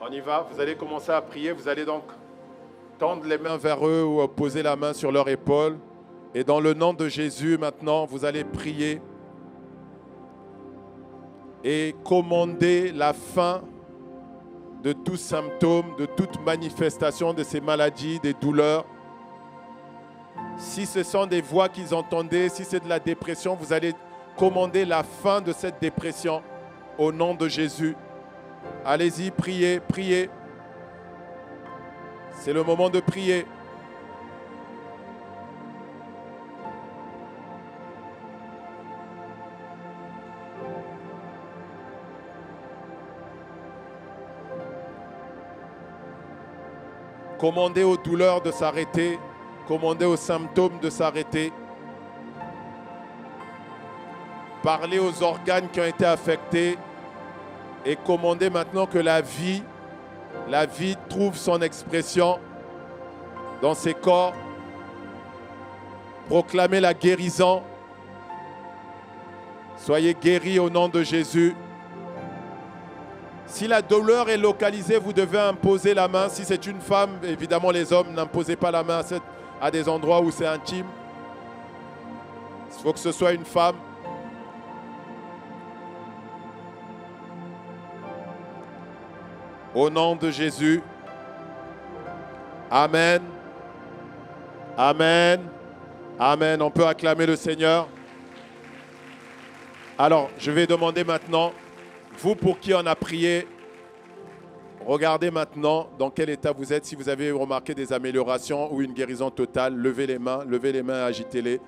On y va, vous allez commencer à prier, vous allez donc tendre les mains vers eux ou poser la main sur leur épaule. Et dans le nom de Jésus, maintenant, vous allez prier et commander la fin de tout symptôme, de toute manifestation de ces maladies, des douleurs. Si ce sont des voix qu'ils entendaient, si c'est de la dépression, vous allez commander la fin de cette dépression au nom de Jésus. Allez-y, priez, priez. C'est le moment de prier. Commandez aux douleurs de s'arrêter. Commandez aux symptômes de s'arrêter. Parlez aux organes qui ont été affectés. Et commandez maintenant que la vie trouve son expression dans ces corps. Proclamez la guérison. Soyez guéris au nom de Jésus. Si la douleur est localisée, vous devez imposer la main. Si c'est une femme, évidemment les hommes, n'imposez pas la main à des endroits où c'est intime. Il faut que ce soit une femme. Au nom de Jésus. Amen. Amen. Amen. On peut acclamer le Seigneur. Alors, je vais demander maintenant, vous pour qui on a prié, regardez maintenant dans quel état vous êtes. Si vous avez remarqué des améliorations ou une guérison totale, levez les mains et agitez-les.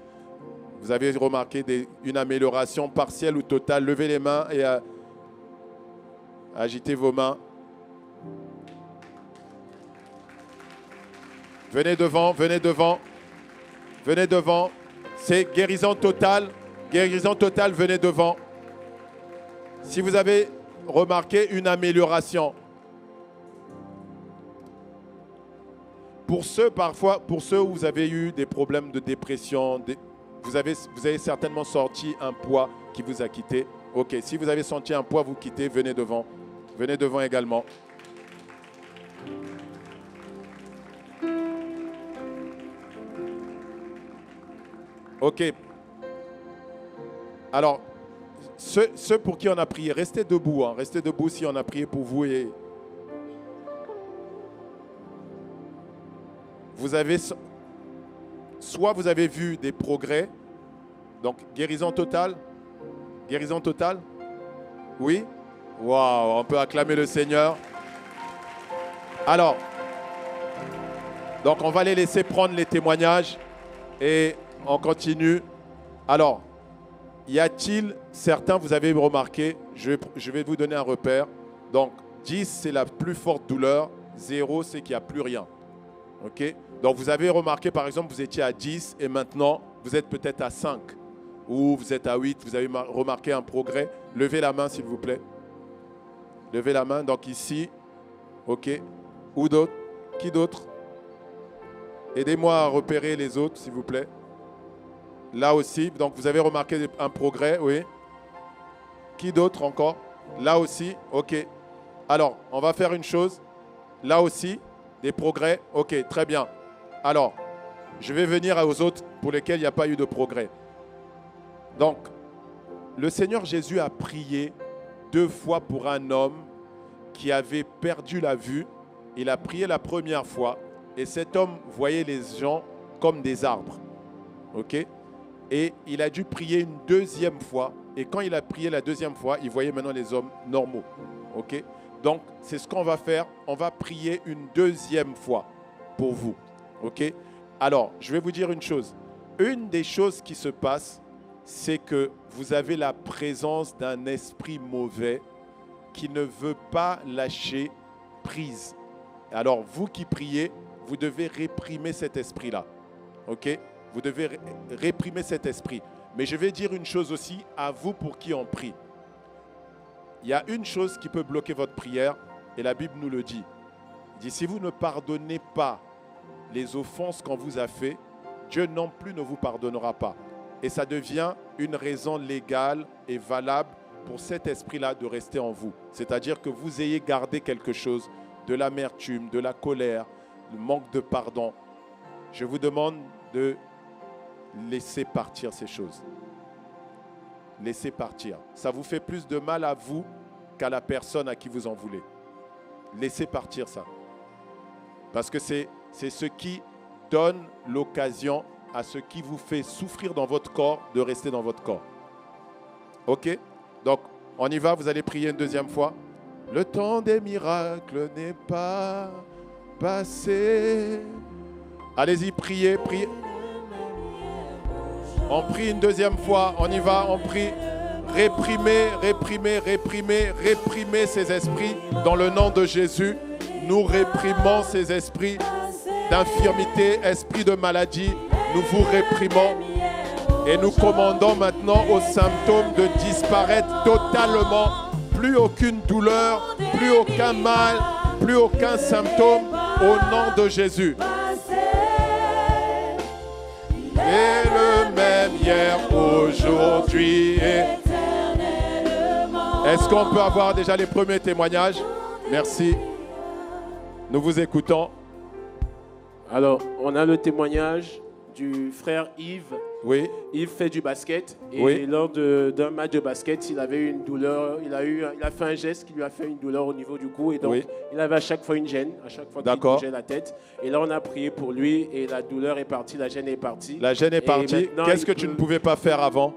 Vous avez remarqué une amélioration partielle ou totale, levez les mains et agitez vos mains. Venez devant, venez devant, venez devant. C'est guérison totale, venez devant. Si vous avez remarqué une amélioration, pour ceux où vous avez eu des problèmes de dépression, vous avez certainement sorti un poids qui vous a quitté. Ok, si vous avez senti un poids vous quitter, venez devant. Venez devant également. Ok. Alors, ceux pour qui on a prié, restez debout. Hein. Restez debout si on a prié pour vous. Et soit vous avez vu des progrès, donc guérison totale. Guérison totale? Oui? Waouh, on peut acclamer le Seigneur. Alors, donc on va les laisser prendre les témoignages et on continue. Alors, y a-t-il certains, vous avez remarqué, je vais vous donner un repère. Donc, 10, c'est la plus forte douleur. 0, c'est qu'il n'y a plus rien. OK? Donc, vous avez remarqué, par exemple, vous étiez à 10 et maintenant, vous êtes peut-être à 5. Ou vous êtes à 8, vous avez remarqué un progrès. Levez la main, s'il vous plaît. Levez la main. Donc, ici. OK? Ou d'autres? Qui d'autre? Aidez-moi à repérer les autres, s'il vous plaît. Là aussi, donc vous avez remarqué un progrès, oui. Qui d'autre encore? Là aussi, ok. Alors, on va faire une chose. Là aussi, Des progrès? Ok, très bien. Alors, je vais venir aux autres pour lesquels il n'y a pas eu de progrès. Donc, le Seigneur Jésus a prié 2 fois pour un homme qui avait perdu la vue. Il a prié la première fois et cet homme voyait les gens comme des arbres. Ok? Et il a dû prier une 2e fois. Et quand il a prié la 2e fois, il voyait maintenant les hommes normaux. Ok? Donc, c'est ce qu'on va faire. On va prier une 2e fois pour vous. Ok? Alors, je vais vous dire une chose. Une des choses qui se passe, c'est que vous avez la présence d'un esprit mauvais qui ne veut pas lâcher prise. Alors, vous qui priez, vous devez réprimer cet esprit-là. Ok? Vous devez réprimer cet esprit. Mais je vais dire une chose aussi à vous pour qui on prie. Il y a une chose qui peut bloquer votre prière et la Bible nous le dit. Il dit, si vous ne pardonnez pas les offenses qu'on vous a fait, Dieu non plus ne vous pardonnera pas. Et ça devient une raison légale et valable pour cet esprit-là de rester en vous. C'est-à-dire que vous ayez gardé quelque chose, de l'amertume, de la colère, le manque de pardon. Je vous demande de laisser partir ces choses. Laissez partir. Ça vous fait plus de mal à vous qu'à la personne à qui vous en voulez. Laissez partir ça. Parce que c'est ce qui donne l'occasion à ce qui vous fait souffrir dans votre corps de rester dans votre corps. Ok? Donc, on y va, vous allez prier une 2e fois. Le temps des miracles n'est pas passé. Allez-y, priez, priez. On prie une 2e fois, on y va, on prie. Réprimez ces esprits dans le nom de Jésus. Nous réprimons ces esprits d'infirmité, esprits de maladie. Nous vous réprimons et nous commandons maintenant aux symptômes de disparaître totalement. Plus aucune douleur, plus aucun mal, plus aucun symptôme au nom de Jésus. Et le même hier, aujourd'hui et... Est-ce qu'on peut avoir déjà les premiers témoignages? Merci. Nous vous écoutons. Alors, on a le témoignage du frère Yves. Oui. Yves fait du basket et Oui. lors d'un match de basket, il avait eu une douleur. Il a fait un geste qui lui a fait une douleur au niveau du cou et donc Oui. il avait à chaque fois une gêne, à chaque fois qu'il bougeait la tête. Et là, on a prié pour lui et la douleur est partie, la gêne est partie. La gêne est partie. Qu'est-ce que tu ne pouvais pas faire avant?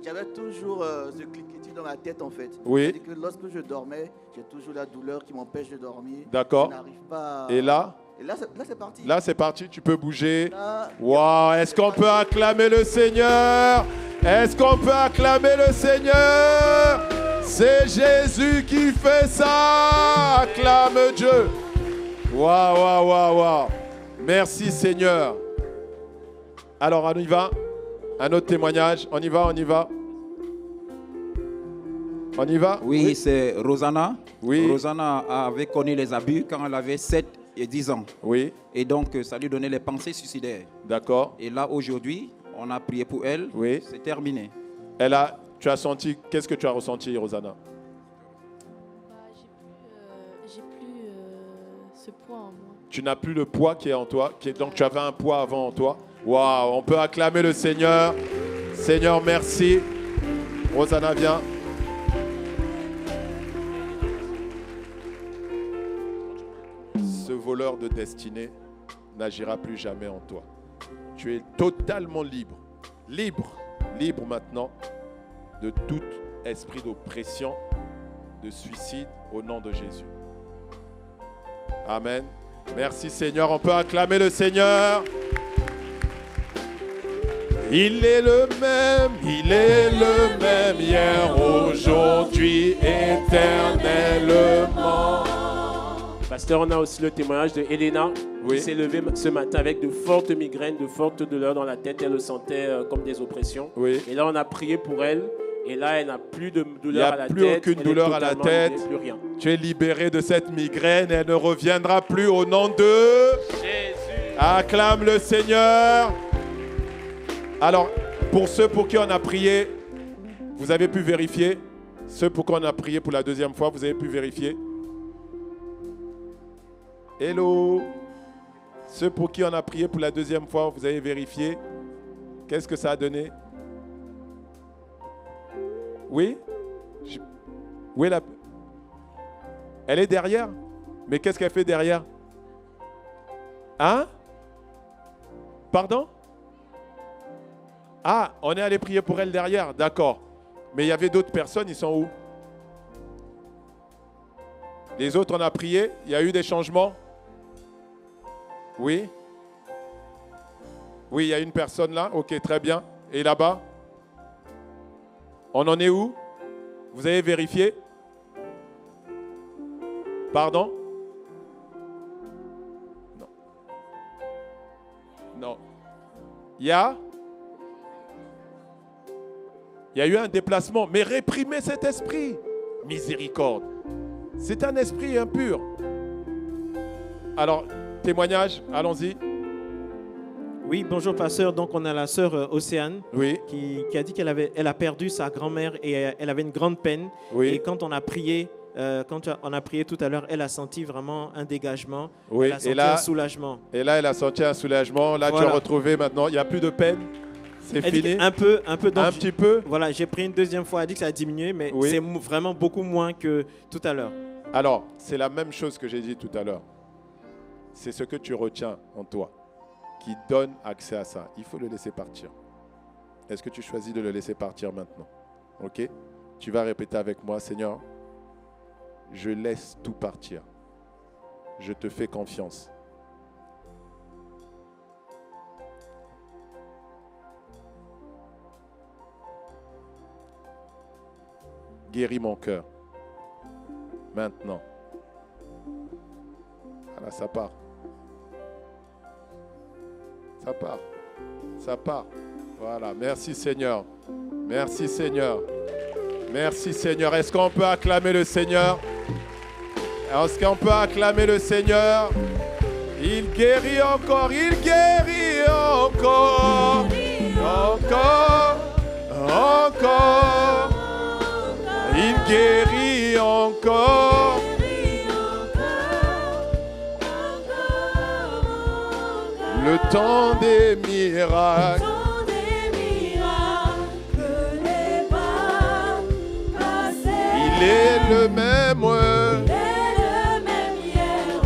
J'avais toujours ce cliquetis dans la tête en fait. Oui. C'est-à-dire que lorsque je dormais, j'ai toujours la douleur qui m'empêche de dormir. D'accord. Je n'arrive pas à... Et là? Et là, c'est parti. Là, c'est parti, tu peux bouger. Là, Waouh, est-ce qu'on peut acclamer le Seigneur? Est-ce qu'on peut acclamer le Seigneur? C'est Jésus qui fait ça. Acclame Dieu. Waouh. Merci Seigneur. Alors, on y va. Un autre témoignage. On y va. On y va? Oui, c'est Rosanna. Oui. Rosanna avait connu les abus quand elle avait 7 et 10 ans. Oui, Et donc, ça lui donnait les pensées suicidaires. d'accord. Et là, aujourd'hui, on a prié pour elle. Oui. C'est terminé. Tu as senti, qu'est-ce que tu as ressenti, Rosanna? Bah, j'ai plus ce poids en moi. Tu n'as plus le poids qui est en toi, donc tu avais un poids avant en toi. Waouh, on peut acclamer le Seigneur. Seigneur, merci. Rosanna, viens. Ce voleur de destinée n'agira plus jamais en toi. Tu es totalement libre. Libre maintenant de tout esprit d'oppression, de suicide au nom de Jésus. Amen. Merci Seigneur. On peut acclamer le Seigneur. Il est le même hier, aujourd'hui, éternellement. Pasteur, on a aussi le témoignage de Elena Oui. qui s'est levée ce matin avec de fortes migraines, de fortes douleurs dans la tête. Elle le sentait comme des oppressions. Oui. Et là, on a prié pour elle. Et là, elle n'a plus de Il n'y douleur a à la plus tête. aucune Elle est douleur à la totalement tête. libérée, plus rien. Tu es libéré de cette migraine et elle ne reviendra plus au nom de Jésus. Acclame le Seigneur. Alors, pour ceux pour qui on a prié, vous avez pu vérifier. Ceux pour qui on a prié pour la 2e fois, vous avez pu vérifier. Hello. Ceux pour qui on a prié pour la deuxième fois, vous avez vérifié. Qu'est-ce que ça a donné? Oui? Où est la... Elle est derrière? Mais qu'est-ce qu'elle fait derrière? Hein? Pardon? Ah, on est allé prier pour elle derrière, d'accord. Mais il y avait d'autres personnes, ils sont où? Les autres, on a prié, il y a eu des changements? Oui? Oui, il y a une personne là, ok, très bien. Et là-bas? On en est où? Vous avez vérifié? Pardon? Non. Non. Il y a eu un déplacement, mais réprimez cet esprit. Miséricorde. C'est un esprit impur. Alors, témoignage, allons-y. Oui, bonjour pasteur. Donc on a la sœur Océane Oui. qui a dit qu'elle a perdu sa grand-mère et elle avait une grande peine. Oui. Et quand on a prié tout à l'heure, elle a senti vraiment un dégagement. Oui. Elle a senti un soulagement. Et là, elle a senti un soulagement. Là, Voilà. tu as retrouvé maintenant. Il n'y a plus de peine. C'est Elle dit fini. un peu. Donc, Un petit peu. Voilà, j'ai pris une deuxième fois. Elle dit que ça a diminué, mais Oui. c'est vraiment beaucoup moins que tout à l'heure. Alors, c'est la même chose que j'ai dit tout à l'heure. C'est ce que tu retiens en toi qui donne accès à ça. Il faut le laisser partir. Est-ce que tu choisis de le laisser partir maintenant? Ok? Tu vas répéter avec moi, Seigneur, je laisse tout partir. Je te fais confiance. Guéris mon cœur. Maintenant. Voilà, ça part. Ça part. Ça part. Voilà. Merci Seigneur. Merci Seigneur. Merci Seigneur. Est-ce qu'on peut acclamer le Seigneur? Est-ce qu'on peut acclamer le Seigneur? Il guérit encore. Il guérit encore. Encore. Encore. Il guérit encore. Le temps des miracles. Il est le même.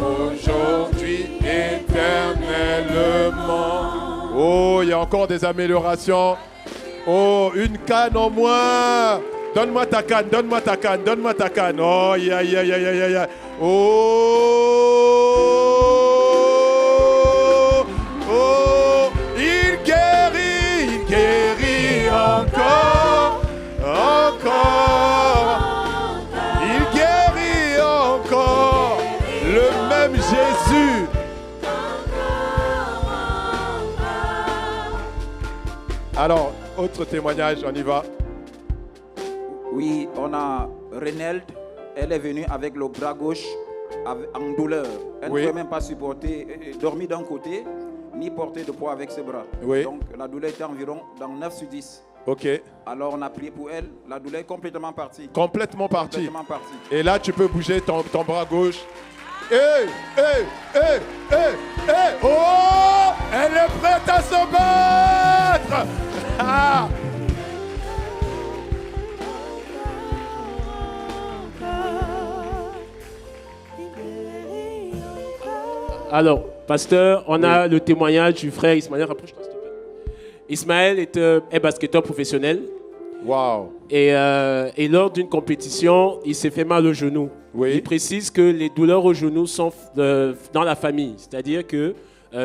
Aujourd'hui, éternellement. Oh, il y a encore des améliorations. Oh, une canne en moins. Donne-moi ta canne, donne-moi ta canne, donne-moi ta canne. Oh, ya, ya, ya, ya, ya, ya. Oh, oh, il guérit encore, encore. Il guérit encore, le même Jésus. Alors, autre témoignage, on y va. Oui, on a Renelde. Elle est venue avec le bras gauche en douleur. Elle Oui. ne pouvait même pas supporter, dormir d'un côté, ni porter de poids avec ses bras. Oui. Donc la douleur était environ dans 9 sur 10. Ok. Alors on a prié pour elle. La douleur est complètement partie. Complètement parti. Complètement partie. Et là, tu peux bouger ton bras gauche. Hey, hey, hey, hey, hey. Oh, elle est prête à se battre. Ah. Alors, pasteur, on a le témoignage du frère Ismaël. Rapproche-toi, s'il te plaît. Ismaël est basketteur professionnel. Wow. Et lors d'une compétition, il s'est fait mal au genou. Oui. Il précise que les douleurs au genou sont dans la famille. C'est-à-dire que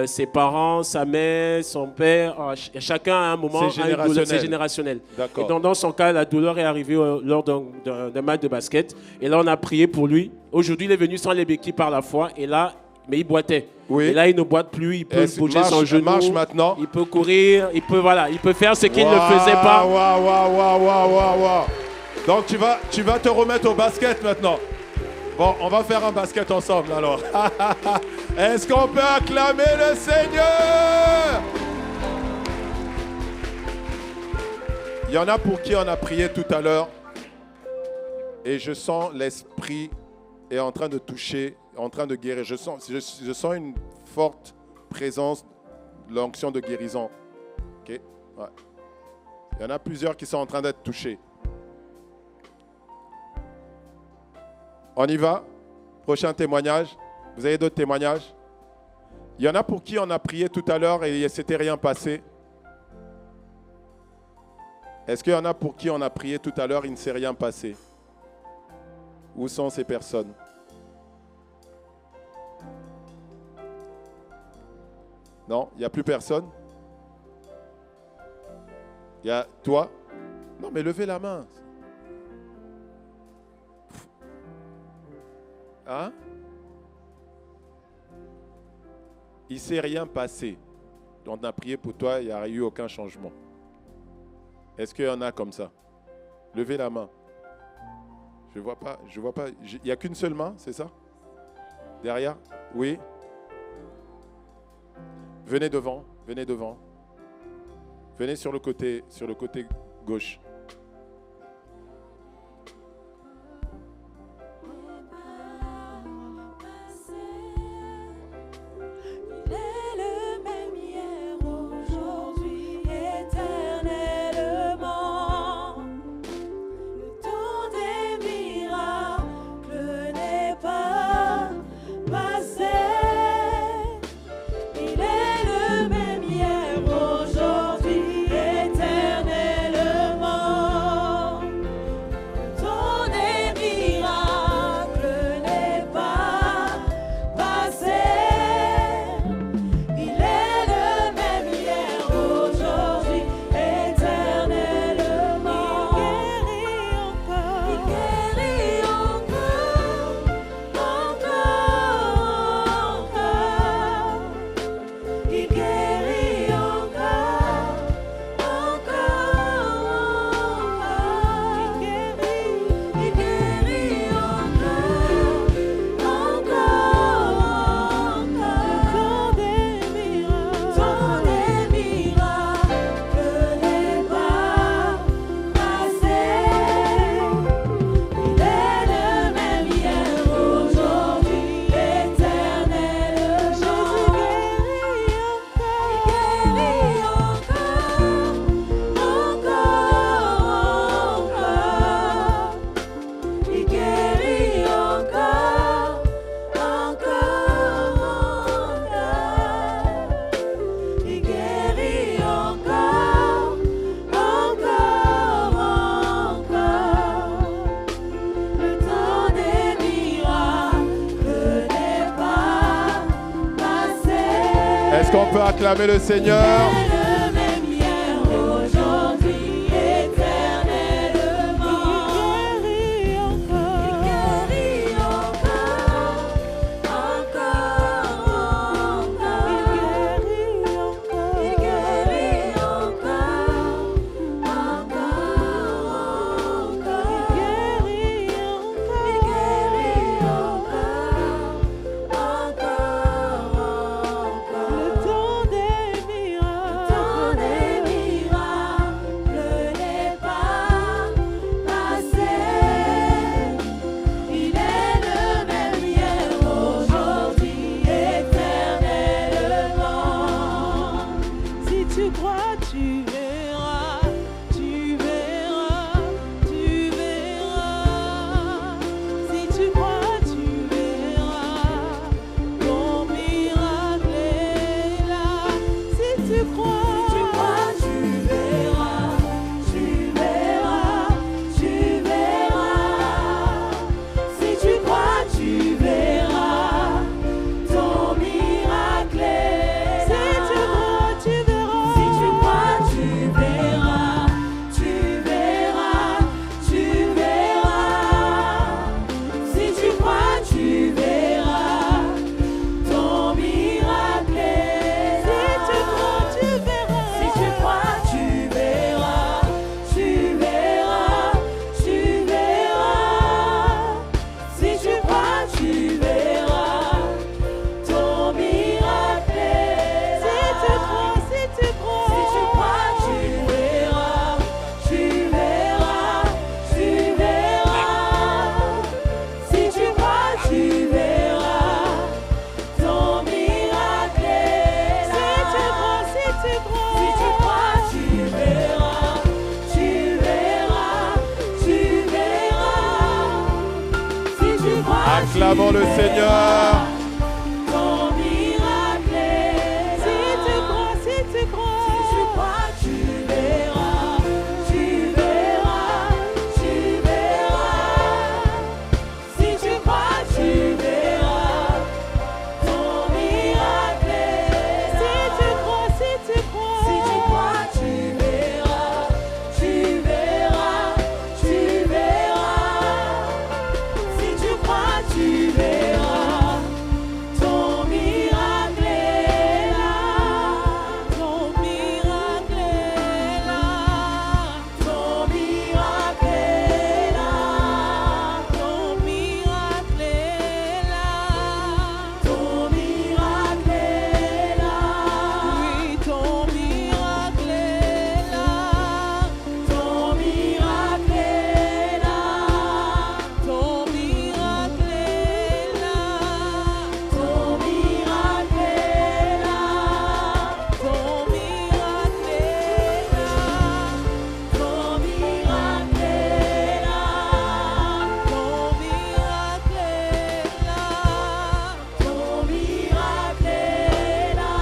ses parents, sa mère, son père, chacun à un moment C'est a une douleur. générationnel. C'est générationnel. D'accord. Et donc, dans son cas, la douleur est arrivée lors d'un match de basket. Et là, on a prié pour lui. Aujourd'hui, il est venu sans les béquilles par la foi. Et là, mais il boitait. Oui. Et là, il ne boite plus. Il peut bouger son genou. Marche maintenant. Il peut courir. Il peut faire ce qu'il ne Waouh, faisait pas. Waouh, waouh, waouh, waouh, waouh, waouh. Donc, tu vas te remettre au basket maintenant. Bon, on va faire un basket ensemble alors. Est-ce qu'on peut acclamer le Seigneur? Il y en a pour qui on a prié tout à l'heure. Et je sens l'esprit est en train de toucher en train de guérir. Je sens une forte présence de l'onction de guérison. Ok? Ouais. Il y en a plusieurs qui sont en train d'être touchés. On y va? Prochain témoignage. Vous avez d'autres témoignages? Il y en a pour qui on a prié tout à l'heure et il ne s'était rien passé? Est-ce qu'il y en a pour qui on a prié tout à l'heure et il ne s'est rien passé? Où sont ces personnes? Non, il n'y a plus personne? Il y a toi? Non, mais levez la main. Hein? Il ne s'est rien passé. On a prié pour toi, il n'y a eu aucun changement. Est-ce qu'il y en a comme ça? Levez la main. Je ne vois pas. Il n'y a qu'une seule main, c'est ça? Derrière? Oui? Venez devant. Venez sur le côté gauche. Est-ce qu'on peut acclamer le Seigneur? Tu verras. Acclamons le Seigneur. Ton miracle est là. Si tu crois, tu verras, tu verras, tu verras. Si tu crois, tu verras. Ton miracle est là. Si tu crois, tu verras, tu verras, tu verras. Si tu crois, tu verras. Ton miracle est là. Ton miracle est là. Ton miracle est là. Ton miracle est là. Ton miracle est là. Oui, ton miracle est là. Ton miracle est là. Ton miracle est là. Ton miracle est là. Ton miracle est là. Ton miracle est là. Ton miracle est là. Ton miracle est là.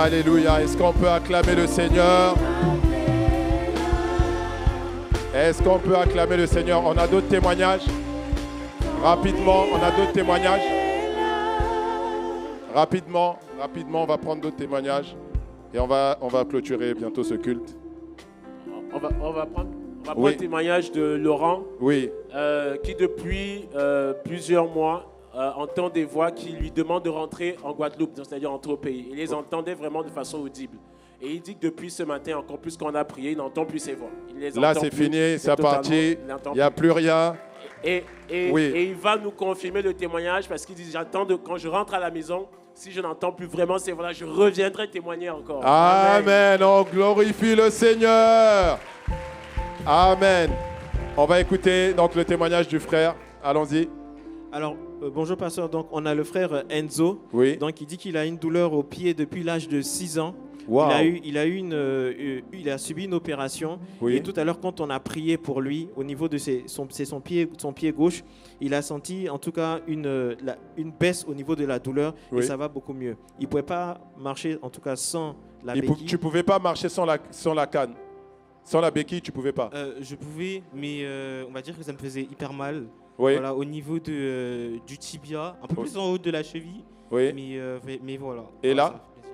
Alléluia. Est-ce qu'on peut acclamer le Seigneur? Est-ce qu'on peut acclamer le Seigneur? On a d'autres témoignages? Rapidement, on a d'autres témoignages? Rapidement, on va prendre d'autres témoignages et on va clôturer bientôt ce culte. On va prendre le témoignage de Laurent, Oui, qui depuis plusieurs mois entend des voix qui lui demandent de rentrer en Guadeloupe, c'est-à-dire entrer au pays. Il les entendait vraiment de façon audible. Et il dit que depuis ce matin, encore plus qu'on a prié, il n'entend plus ses voix. Il les là entend c'est plus, fini, c'est totalement, parti, il n'entend il n'y a plus rien. Et Oui. il va nous confirmer le témoignage parce qu'il dit, quand je rentre à la maison, si je n'entends plus vraiment ces voix-là, je reviendrai témoigner encore. Amen, on glorifie le Seigneur. Amen. On va écouter donc le témoignage du frère. Allons-y. Alors, bonjour pasteur, donc on a le frère Enzo. Oui. Donc il dit qu'il a une douleur au pied depuis l'âge de 6 ans. Wow. Il a subi une opération. Oui. Et tout à l'heure, quand on a prié pour lui, au niveau de son pied gauche, il a senti en tout cas une baisse au niveau de la douleur. Oui. Et ça va beaucoup mieux. Il ne pouvait pas marcher, en tout cas sans la béquille. Tu ne pouvais pas marcher sans la canne. Sans la béquille, tu ne pouvais pas. Je pouvais, mais on va dire que ça me faisait hyper mal. Oui. Voilà, au niveau du tibia, un peu plus en haut de la cheville. Oui. Mais voilà. Et Voilà, là ça fait plaisir.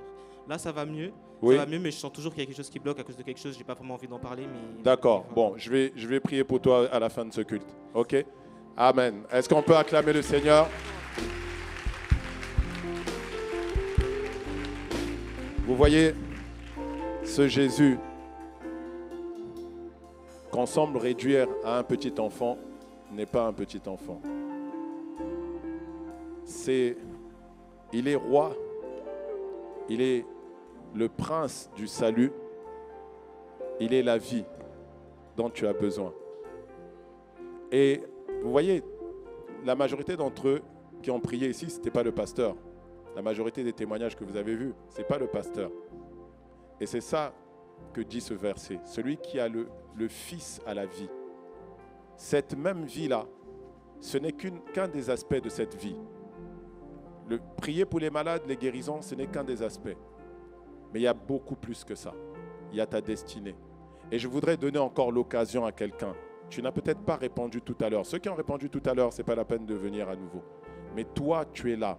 Là, ça va mieux. Oui. Ça va mieux, mais je sens toujours qu'il y a quelque chose qui bloque à cause de quelque chose. J'ai pas vraiment envie d'en parler. Mais D'accord. mais voilà. Bon, je vais prier pour toi à la fin de ce culte. OK? Amen. Est-ce qu'on peut acclamer le Seigneur? Vous voyez, ce Jésus qu'on semble réduire à un petit enfant n'est pas un petit enfant. Il est roi. Il est le prince du salut. Il est la vie dont tu as besoin. Et vous voyez, la majorité d'entre eux qui ont prié ici, ce n'était pas le pasteur. La majorité des témoignages que vous avez vus, ce n'est pas le pasteur. Et c'est ça que dit ce verset. Celui qui a le Fils à la vie. Cette même vie-là, ce n'est qu'un des aspects de cette vie. Prier pour les malades, les guérisons, ce n'est qu'un des aspects. Mais il y a beaucoup plus que ça. Il y a ta destinée. Et je voudrais donner encore l'occasion à quelqu'un. Tu n'as peut-être pas répondu tout à l'heure. Ceux qui ont répondu tout à l'heure, ce n'est pas la peine de venir à nouveau. Mais toi, tu es là.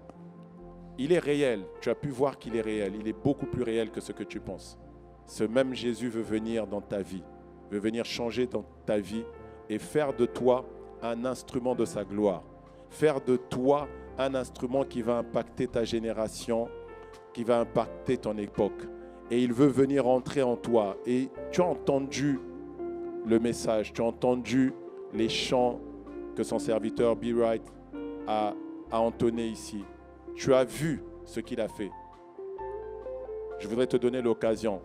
Il est réel. Tu as pu voir qu'il est réel. Il est beaucoup plus réel que ce que tu penses. Ce même Jésus veut venir dans ta vie, veut venir changer dans ta vie et faire de toi un instrument de sa gloire. Faire de toi un instrument qui va impacter ta génération, qui va impacter ton époque. Et il veut venir entrer en toi. Et tu as entendu le message, tu as entendu les chants que son serviteur Be Right a entonné ici. Tu as vu ce qu'il a fait. Je voudrais te donner l'occasion,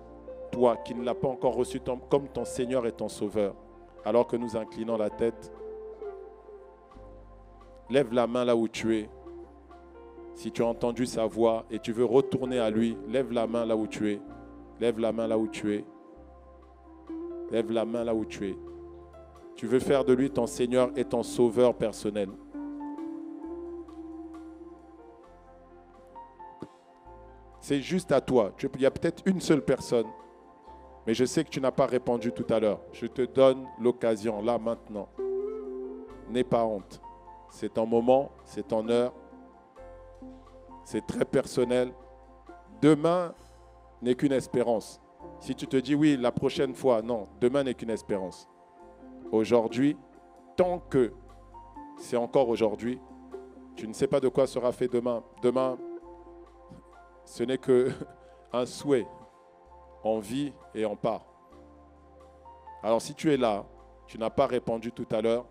toi qui ne l'as pas encore reçu comme ton Seigneur et ton Sauveur, alors que nous inclinons la tête, lève la main là où tu es. Si tu as entendu sa voix et tu veux retourner à lui, lève la main là où tu es. Lève la main là où tu es. Lève la main là où tu es. Tu veux faire de lui ton Seigneur et ton Sauveur personnel. C'est juste à toi. Il y a peut-être une seule personne, mais je sais que tu n'as pas répondu tout à l'heure. Je te donne l'occasion, là, maintenant. N'aie pas honte. C'est ton moment, c'est ton heure. C'est très personnel. Demain n'est qu'une espérance. Si tu te dis oui, la prochaine fois, non, demain n'est qu'une espérance. Aujourd'hui, tant que c'est encore aujourd'hui, tu ne sais pas de quoi sera fait demain. Demain, ce n'est qu'un souhait. On vit et on part. Alors si tu es là, tu n'as pas répondu tout à l'heure,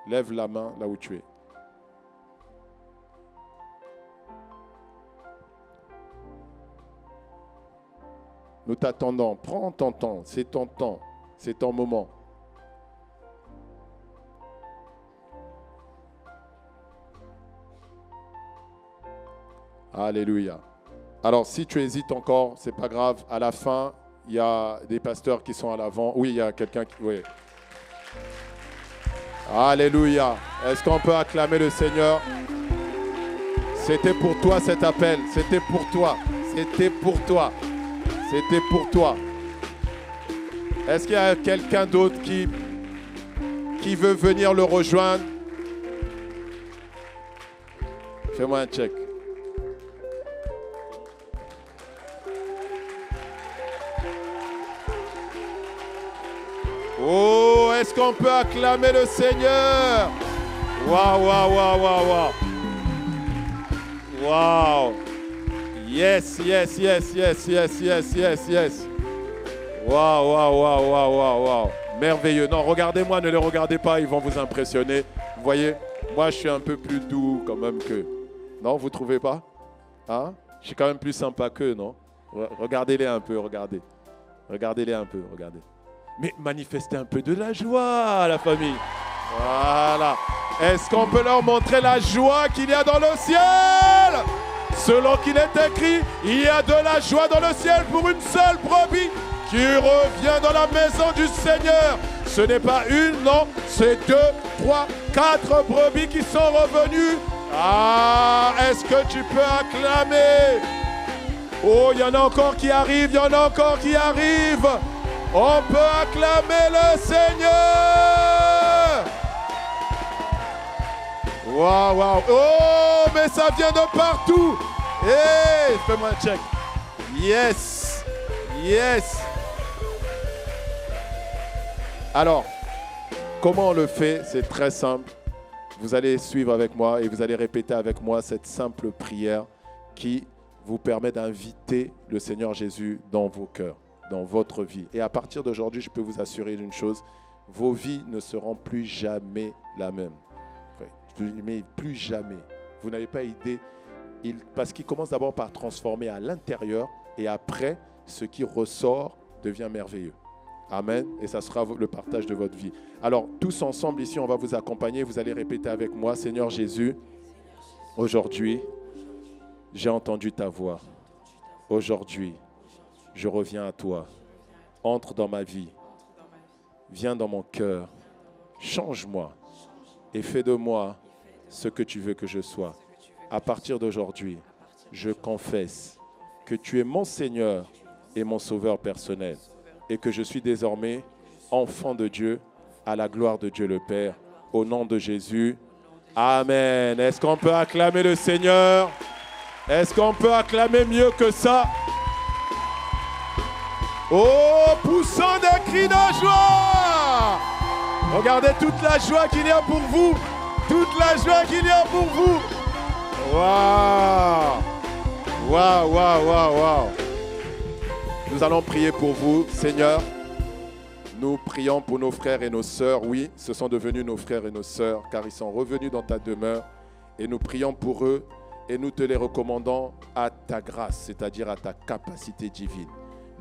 lève la main là où tu es. Nous t'attendons. Prends ton temps. C'est ton temps. C'est ton moment. Alléluia. Alors, si tu hésites encore, c'est pas grave. À la fin, il y a des pasteurs qui sont à l'avant. Oui, il y a quelqu'un qui... Oui. Alléluia. Est-ce qu'on peut acclamer le Seigneur? C'était pour toi cet appel. C'était pour toi. C'était pour toi. C'était pour toi. Est-ce qu'il y a quelqu'un d'autre qui veut venir le rejoindre? Fais-moi un check. Oh, est-ce qu'on peut acclamer le Seigneur? Waouh, waouh, waouh, waouh, waouh. Waouh. Yes, yes, yes, yes, yes, yes, yes, yes. Waouh, waouh, waouh, waouh, waouh, waouh. Merveilleux. Non, regardez-moi, ne les regardez pas, ils vont vous impressionner. Vous voyez, moi, je suis un peu plus doux quand même qu'eux. Non, vous ne trouvez pas? Hein? Je suis quand même plus sympa qu'eux, non? Regardez-les un peu, regardez. Regardez-les un peu, regardez. Mais manifestez un peu de la joie, la famille. Voilà. Est-ce qu'on peut leur montrer la joie qu'il y a dans le ciel? Selon qu'il est écrit, il y a de la joie dans le ciel pour une seule brebis qui revient dans la maison du Seigneur. Ce n'est pas une, non, c'est 2, 3, 4 brebis qui sont revenues. Ah, est-ce que tu peux acclamer? Oh, il y en a encore qui arrivent, il y en a encore qui arrivent. On peut acclamer le Seigneur. Waouh, waouh. Oh, mais ça vient de partout. Hey, fais-moi un check. Yes. Yes. Alors, comment on le fait? C'est très simple. Vous allez suivre avec moi et vous allez répéter avec moi cette simple prière qui vous permet d'inviter le Seigneur Jésus dans vos cœurs, dans votre vie. Et à partir d'aujourd'hui, je peux vous assurer d'une chose, vos vies ne seront plus jamais la même. Mais plus jamais. Vous n'avez pas idée, parce qu'il commence d'abord par transformer à l'intérieur et après, ce qui ressort devient merveilleux. Amen. Et ça sera le partage de votre vie. Alors, tous ensemble ici, on va vous accompagner. Vous allez répéter avec moi, Seigneur Jésus, aujourd'hui, j'ai entendu ta voix. Aujourd'hui, je reviens à toi. Entre dans ma vie. Viens dans mon cœur. Change-moi et fais de moi ce que tu veux que je sois. À partir d'aujourd'hui, je confesse que tu es mon Seigneur et mon Sauveur personnel et que je suis désormais enfant de Dieu à la gloire de Dieu le Père. Au nom de Jésus, Amen. Est-ce qu'on peut acclamer le Seigneur? Est-ce qu'on peut acclamer mieux que ça? Oh, poussons des cris de joie! Regardez toute la joie qu'il y a pour vous. Toute la joie qu'il y a pour vous. Waouh! Waouh, waouh, waouh, waouh! Nous allons prier pour vous, Seigneur. Nous prions pour nos frères et nos sœurs. Oui, ce sont devenus nos frères et nos sœurs, car ils sont revenus dans ta demeure. Et nous prions pour eux et nous te les recommandons à ta grâce, c'est-à-dire à ta capacité divine.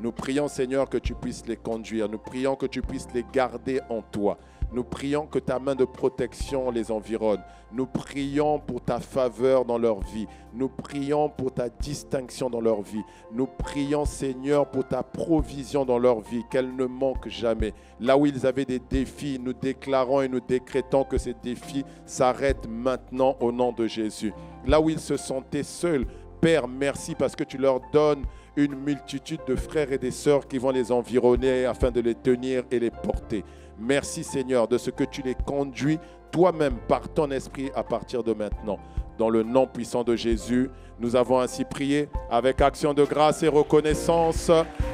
Nous prions, Seigneur, que tu puisses les conduire. Nous prions que tu puisses les garder en toi. Nous prions que ta main de protection les environne. Nous prions pour ta faveur dans leur vie. Nous prions pour ta distinction dans leur vie. Nous prions, Seigneur, pour ta provision dans leur vie, qu'elle ne manque jamais. Là où ils avaient des défis, nous déclarons et nous décrétons que ces défis s'arrêtent maintenant au nom de Jésus. Là où ils se sentaient seuls, Père, merci parce que tu leur donnes une multitude de frères et de sœurs qui vont les environner afin de les tenir et les porter. Merci Seigneur de ce que tu les conduis toi-même par ton esprit à partir de maintenant. Dans le nom puissant de Jésus, nous avons ainsi prié avec action de grâce et reconnaissance.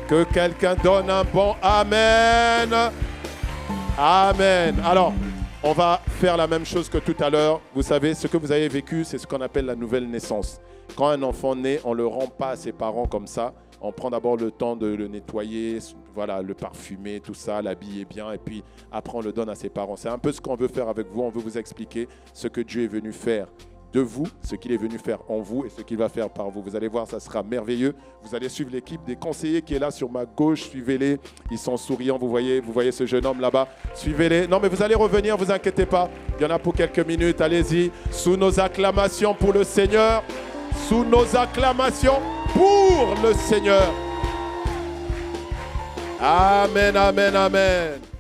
Que quelqu'un donne un bon Amen. Amen. Alors, on va faire la même chose que tout à l'heure. Vous savez, ce que vous avez vécu, c'est ce qu'on appelle la nouvelle naissance. Quand un enfant naît, on ne le rend pas à ses parents comme ça. On prend d'abord le temps de le nettoyer, voilà, le parfumer, tout ça, l'habiller bien, et puis après on le donne à ses parents. C'est un peu ce qu'on veut faire avec vous. On veut vous expliquer ce que Dieu est venu faire de vous, ce qu'il est venu faire en vous et ce qu'il va faire par vous. Vous allez voir, ça sera merveilleux. Vous allez suivre l'équipe des conseillers qui est là sur ma gauche. Suivez-les. Ils sont souriants. Vous voyez ce jeune homme là-bas. Suivez-les. Non, mais vous allez revenir, vous inquiétez pas. Il y en a pour quelques minutes. Allez-y. Sous nos acclamations pour le Seigneur. Sous nos acclamations pour le Seigneur. Amen, amen, amen.